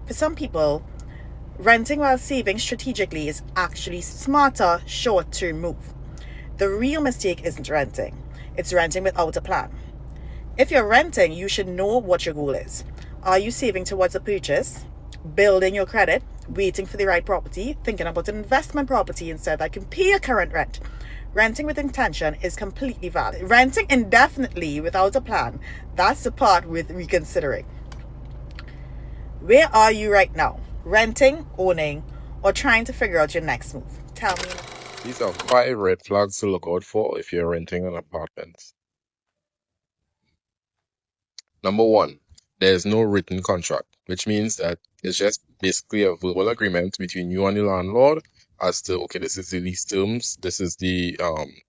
A: For some people, renting while saving strategically is actually smarter short-term move. The real mistake isn't renting. It's renting without a plan. If you're renting, you should know what your goal is. Are you saving towards a purchase, building your credit, waiting for the right property, thinking about an investment property instead that can pay your current rent? Renting with intention is completely valid. Renting indefinitely without a plan, that's the part with reconsidering. Where are you right now? Renting, owning, or trying to figure out your next move? Tell me.
Q: These are 5 red flags to look out for if you're renting an apartment. Number 1, there's no written contract, which means that it's just basically a verbal agreement between you and the landlord as to, okay, this is the lease terms, this is the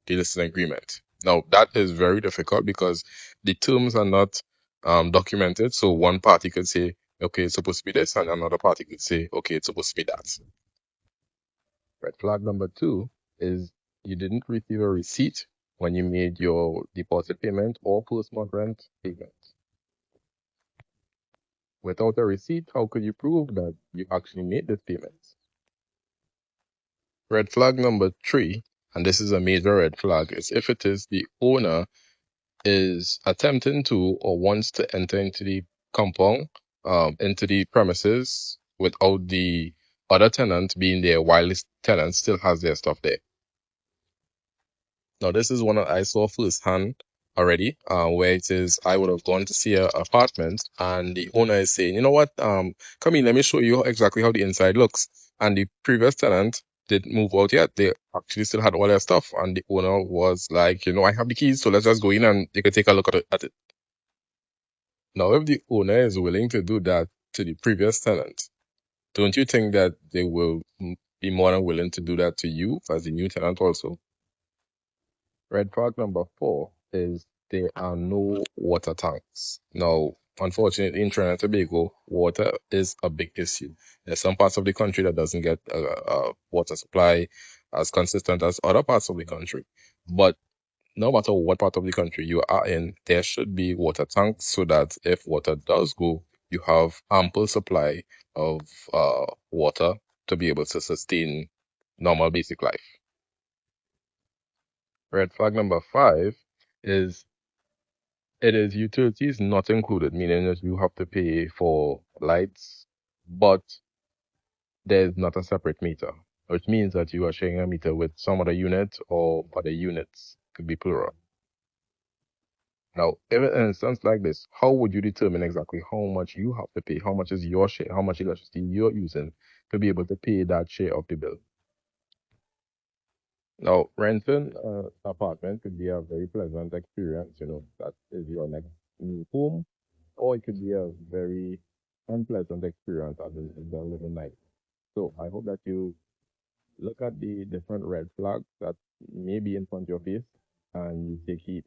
Q: listing agreement. Now, that is very difficult because the terms are not documented. So one party could say, okay, it's supposed to be this, and another party could say, okay, it's supposed to be that. Red flag number 2 is you didn't receive a receipt when you made your deposit payment or first month rent payment. Without a receipt, how could you prove that you actually made this payment? Red flag number 3, and this is a major red flag, is if it is the owner is attempting to or wants to enter into the compound, into the premises without the other tenant being there while this tenant still has their stuff there. Now, this is one I saw firsthand already, where it is I would have gone to see an apartment, and the owner is saying, you know what, come in, let me show you exactly how the inside looks. And the previous tenant didn't move out yet. They actually still had all their stuff, and the owner was like, you know, I have the keys, so let's just go in and you can take a look at it. Now, if the owner is willing to do that to the previous tenant, don't you think that they will be more than willing to do that to you as the new tenant also? Red flag number 4 is there are no water tanks. Now, unfortunately, in Trinidad and Tobago, water is a big issue. There's some parts of the country that doesn't get a water supply as consistent as other parts of the country. But no matter what part of the country you are in, there should be water tanks so that if water does go, you have ample supply of water to be able to sustain normal basic life. Red flag number 5 is it is utilities not included, meaning that you have to pay for lights, but there's not a separate meter, which means that you are sharing a meter with some other unit or other units, could be plural. Now, in an instance like this, how would you determine exactly how much you have to pay? How much is your share? How much electricity you're using to be able to pay that share of the bill? Now, renting an apartment could be a very pleasant experience, you know, that is your next new home, or it could be a very unpleasant experience as a living night. So I hope that you look at the different red flags that may be in front of your face and you take heed.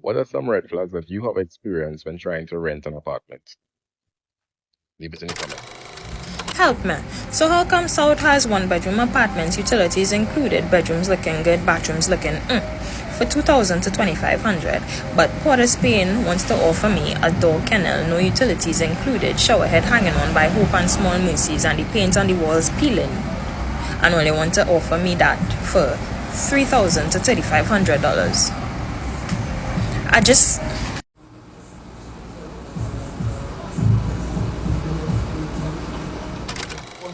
Q: What are some red flags that you have experienced when trying to rent an apartment? Leave it in the comments.
H: Help me. So how come South has 1-bedroom apartments, utilities included, bedrooms looking good, bathrooms looking for 2,000 to 2,500, but Port of Spain wants to offer me a dog kennel, no utilities included, shower head hanging on by Hope and Small Mercies, and the paint on the walls peeling, and only want to offer me that for $3,000 to $3,500. I just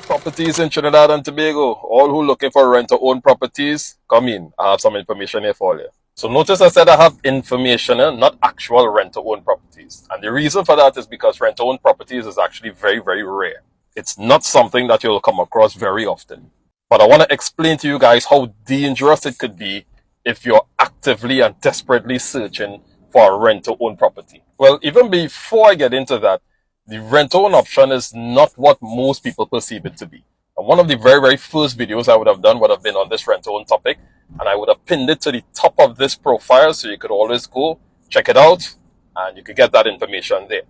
R: Properties in Trinidad and Tobago. All who looking for rent or own properties, come in. I have some information here for you. So notice I said I have information, not actual rent or own properties. And the reason for that is because rent or own properties is actually very, very rare. It's not something that you'll come across very often. But I want to explain to you guys how dangerous it could be if you're actively and desperately searching for a rent or own property. Well, even before I get into that, the rent-own option is not what most people perceive it to be. And one of the very, very first videos I would have done would have been on this rent-own topic, and I would have pinned it to the top of this profile so you could always go, check it out, and you could get that information there.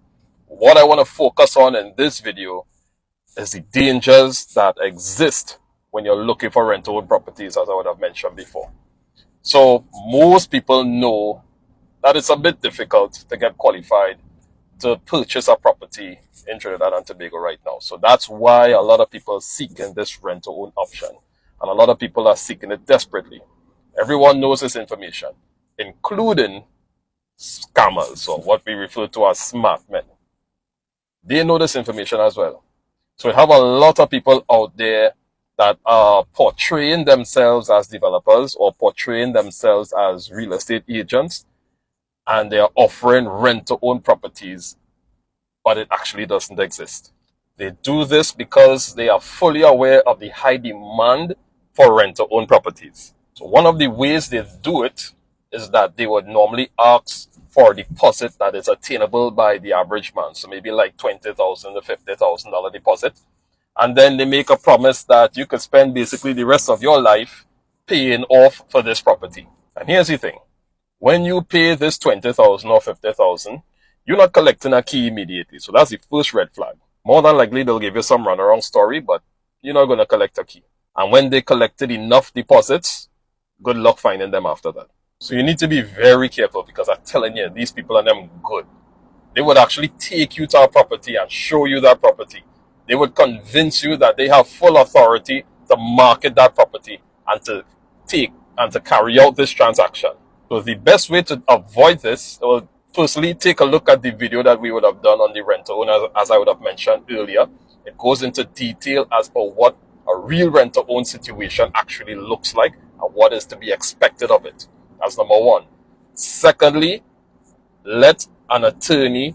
R: What I want to focus on in this video is the dangers that exist when you're looking for rent-own properties, as I would have mentioned before. So most people know that it's a bit difficult to get qualified to purchase a property in Trinidad and Tobago right now. So that's why a lot of people are seeking this rent-to-own option. And a lot of people are seeking it desperately. Everyone knows this information, including scammers, or what we refer to as smart men. They know this information as well. So we have a lot of people out there that are portraying themselves as developers or portraying themselves as real estate agents, and they are offering rent-to-own properties, but it actually doesn't exist. They do this because they are fully aware of the high demand for rent-to-own properties. So one of the ways they do it is that they would normally ask for a deposit that is attainable by the average man. So maybe like $20,000 to $50,000 deposit. And then they make a promise that you could spend basically the rest of your life paying off for this property. And here's the thing. When you pay this $20,000 or $50,000, you're not collecting a key immediately. So that's the first red flag. More than likely, they'll give you some runaround story, but you're not going to collect a key. And when they collected enough deposits, good luck finding them after that. So you need to be very careful, because I'm telling you, these people are them good. They would actually take you to a property and show you that property. They would convince you that they have full authority to market that property and to take and to carry out this transaction. So the best way to avoid this, well, firstly, take a look at the video that we would have done on the rent-to-own, as I would have mentioned earlier. It goes into detail as per what a real rent-to-own situation actually looks like and what is to be expected of it. That's number one. Secondly, let an attorney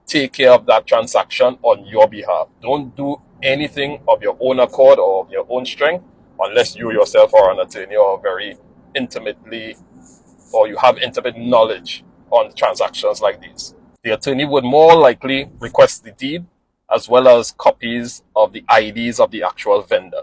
R: take care of that transaction on your behalf. Don't do anything of your own accord or of your own strength unless you yourself are an attorney or very intimately, or you have intimate knowledge on transactions like these. The attorney would more likely request the deed as well as copies of the IDs of the actual vendor.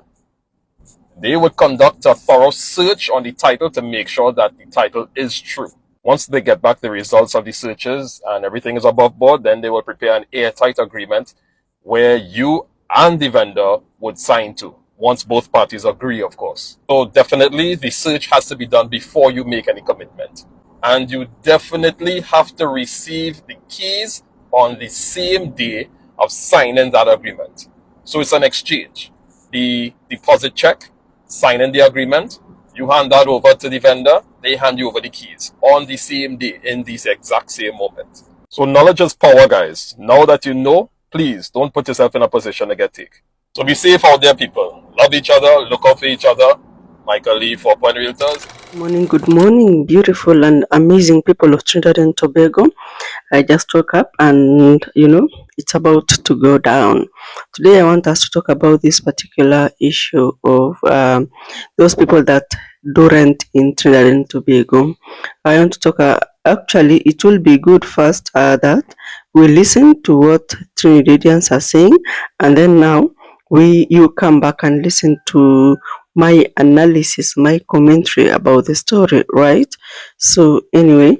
R: They would conduct a thorough search on the title to make sure that the title is true. Once they get back the results of the searches and everything is above board, then they will prepare an airtight agreement where you and the vendor would sign to, once both parties agree, of course. So definitely the search has to be done before you make any commitment. And you definitely have to receive the keys on the same day of signing that agreement. So it's an exchange. The deposit check, signing the agreement, you hand that over to the vendor, they hand you over the keys on the same day, in this exact same moment. So knowledge is power, guys. Now that you know, please don't put yourself in a position to get taken. So be safe out there, people. Love each other, look out for each other, Michael Lee, 4 Point Realtors.
S: Morning, good morning, beautiful and amazing people of Trinidad and Tobago. I just woke up and it's about to go down. Today, I want us to talk about this particular issue of those people that do rent in Trinidad and Tobago. I want to talk, actually, it will be good first that we listen to what Trinidadians are saying, and then now you come back and listen to my analysis, my commentary about the story, right? So, anyway,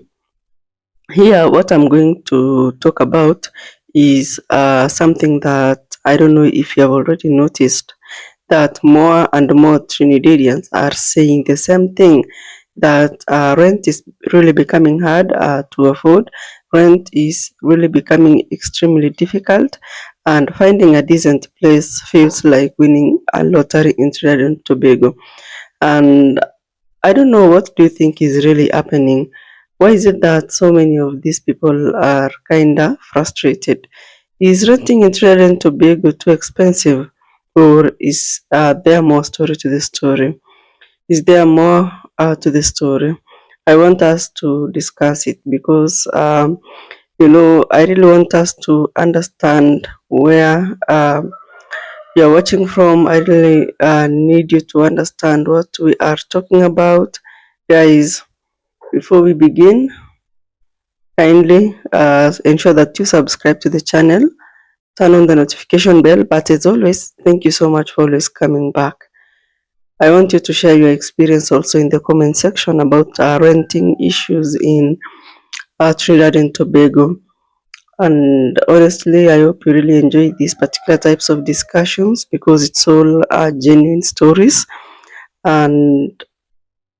S: here what I'm going to talk about is something that I don't know if you have already noticed, that more and more Trinidadians are saying the same thing, that rent is really becoming hard to afford. Rent is really becoming extremely difficult, and finding a decent place feels like winning a lottery in Trinidad and Tobago. And I don't know, what do you think is really happening? Why is it that so many of these people are kinda frustrated? Is renting in Trinidad and Tobago too expensive, or is there more story to the story? Is there more to the story? I want us to discuss it because I really want us to understand where you're watching from. I really need you to understand what we are talking about, guys. Before we begin, kindly ensure that you subscribe to the channel, turn on the notification bell. But as always, thank you so much for always coming back. I want you to share your experience also in the comment section about renting issues in Trinidad and Tobago. And honestly, I hope you really enjoy these particular types of discussions because it's all genuine stories, and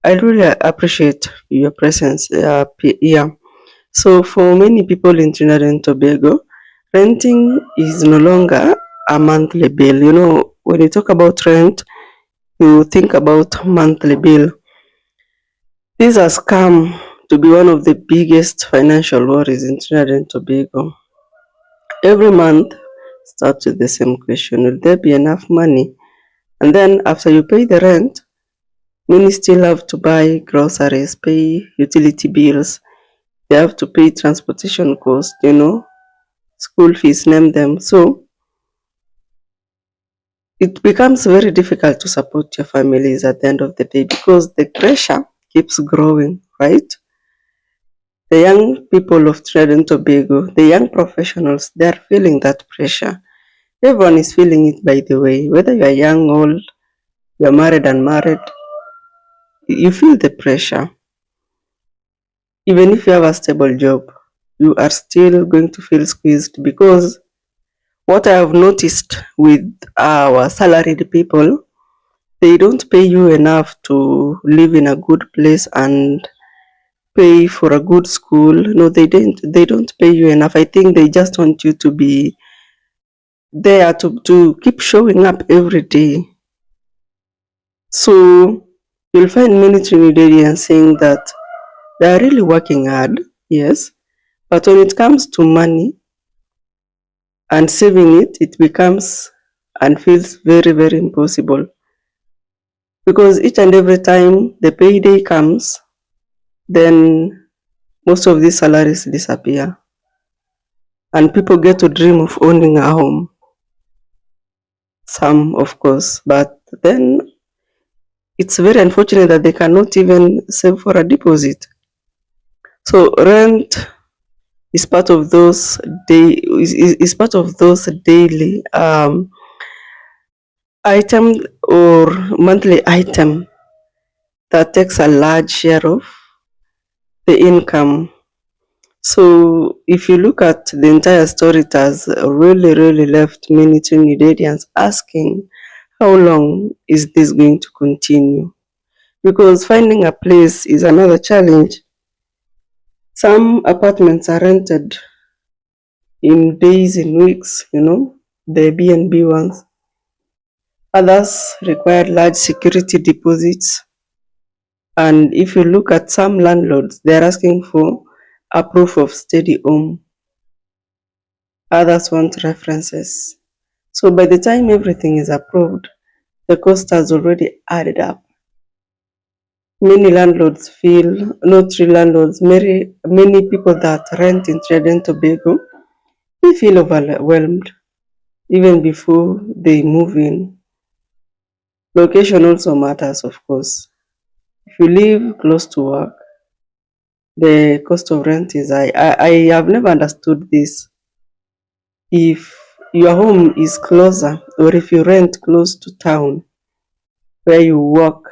S: I really appreciate your presence here. So, for many people in Trinidad and Tobago, renting is no longer a monthly bill. When you talk about rent, you think about monthly bill. This has come to be one of the biggest financial worries in Trinidad and Tobago. Every month starts with the same question: will there be enough money? And then after you pay the rent, many still have to buy groceries, pay utility bills, they have to pay transportation costs, school fees, name them. So it becomes very difficult to support your families at the end of the day because the pressure keeps growing, right? The young people of Trinidad and Tobago, the young professionals, they are feeling that pressure. Everyone is feeling it, by the way. Whether you are young, old, you are married, unmarried, you feel the pressure. Even if you have a stable job, you are still going to feel squeezed because what I have noticed with our salaried people, they don't pay you enough to live in a good place and pay for a good school. No, they don't pay you enough. I think they just want you to be there to keep showing up every day. So you'll find many Trinidadians saying that they are really working hard, yes, but when it comes to money and saving it, it becomes and feels very, very impossible. Because each and every time the payday comes, then most of these salaries disappear. And people get to dream of owning a home. Some, of course, but then it's very unfortunate that they cannot even save for a deposit. So rent is part of those is part of those daily item or monthly item that takes a large share of the income. So if you look at the entire story, it has really, really left many Trinidadians asking, how long is this going to continue? Because finding a place is another challenge. Some apartments are rented in days, in weeks, the B&B ones. Others require large security deposits. And if you look at some landlords, they're asking for a proof of steady home. Others want references. So by the time everything is approved, the cost has already added up. Many landlords feel, not real landlords, many people that rent in Trinidad and Tobago, they feel overwhelmed even before they move in. Location also matters, of course. If you live close to work, the cost of rent is high. I have never understood this. If your home is closer, or if you rent close to town where you work,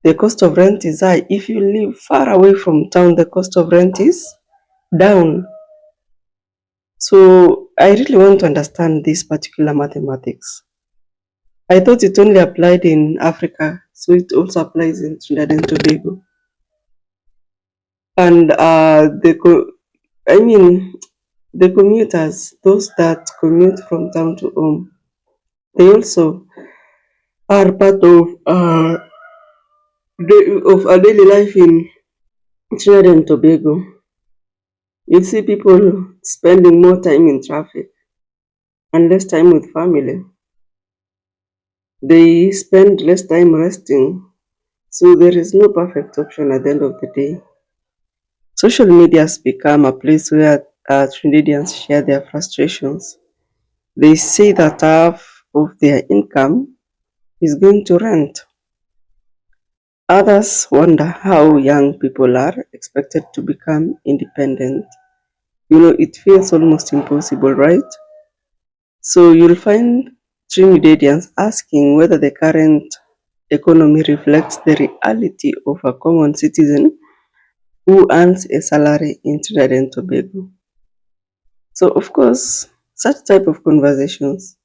S: the cost of rent is high. If you live far away from town, the cost of rent is down. So I really want to understand this particular mathematics. I thought it only applied in Africa, so it also applies in Trinidad and Tobago. And the commuters, those that commute from town to home, they also are part of our daily life in Trinidad and Tobago. You see people spending more time in traffic and less time with family. They spend less time resting. So there is no perfect option at the end of the day. Social media has become a place where Trinidadians share their frustrations. They say that half of their income is going to rent. Others wonder how young people are expected to become independent. It feels almost impossible, right? So you'll find Trinidadians asking whether the current economy reflects the reality of a common citizen who earns a salary in Trinidad and Tobago. So, of course, such type of conversations,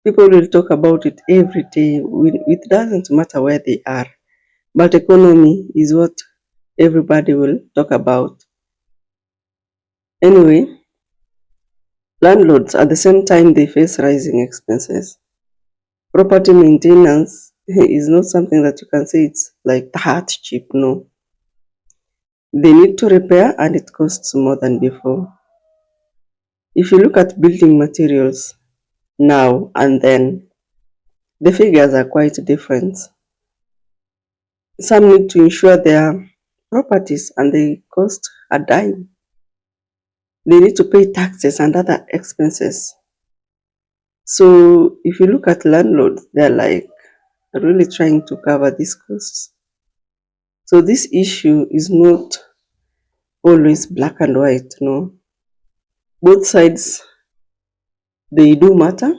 S: people will talk about it every day. It doesn't matter where they are, but economy is what everybody will talk about. Anyway, landlords at the same time they face rising expenses. Property maintenance is not something that you can say it's like that cheap. No, they need to repair and it costs more than before. If you look at building materials now and then, the figures are quite different. Some need to insure their properties and they cost a dime. They need to pay taxes and other expenses. So if you look at landlords, they're like really trying to cover these costs. So this issue is not always black and white, no. Both sides, they do matter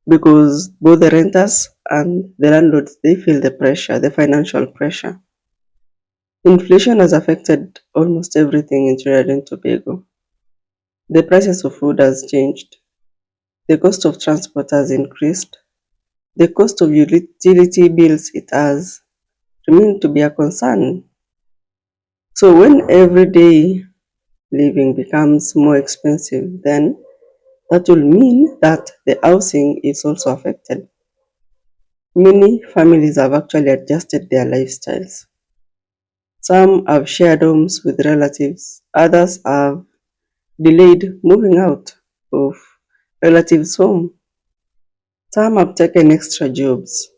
S: because both the renters and the landlords, they feel the pressure, the financial pressure. Inflation has affected almost everything in Trinidad and Tobago. The prices of food has changed. The cost of transport has increased. The cost of utility bills, it has remained to be a concern. So when everyday living becomes more expensive, then that will mean that the housing is also affected. Many families have actually adjusted their lifestyles. Some have shared homes with relatives, others have delayed moving out of relatives' home. Some have taken extra jobs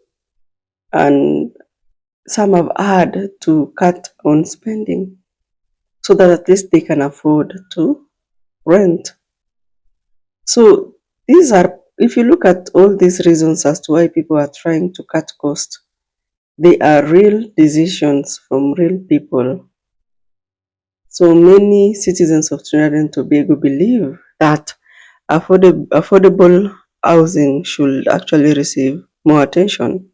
S: and some have had to cut on spending so that at least they can afford to rent. So if you look at all these reasons as to why people are trying to cut costs, they are real decisions from real people. So many citizens of Trinidad and Tobago believe that affordable housing should actually receive more attention.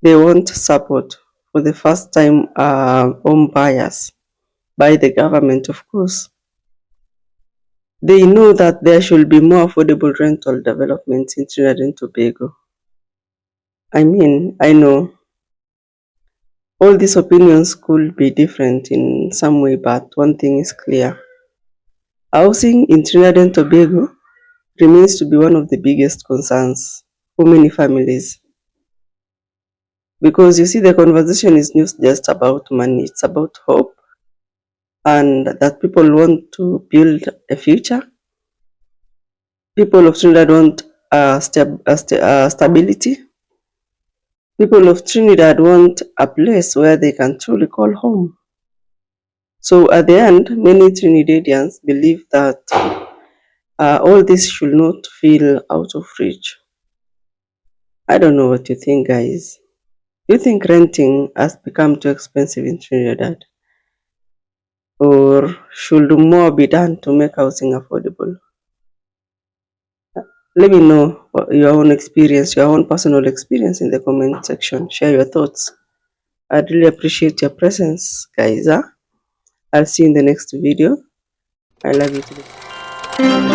S: They want support for the first time home buyers by the government, of course. They know that there should be more affordable rental developments in Trinidad and Tobago. I know all these opinions could be different in some way, but one thing is clear. Housing in Trinidad and Tobago remains to be one of the biggest concerns for many families. Because you see, the conversation is not just about money, it's about hope and that people want to build a future. People of Trinidad want stability. People of Trinidad want a place where they can truly call home. So at the end, many Trinidadians believe that all this should not feel out of reach. I don't know what you think, guys. Do you think renting has become too expensive in Trinidad? Or should more be done to make housing affordable? Let me know your own experience, your own personal experience in the comment section. Share your thoughts. I'd really appreciate your presence, guys. I'll see you in the next video. I love you today.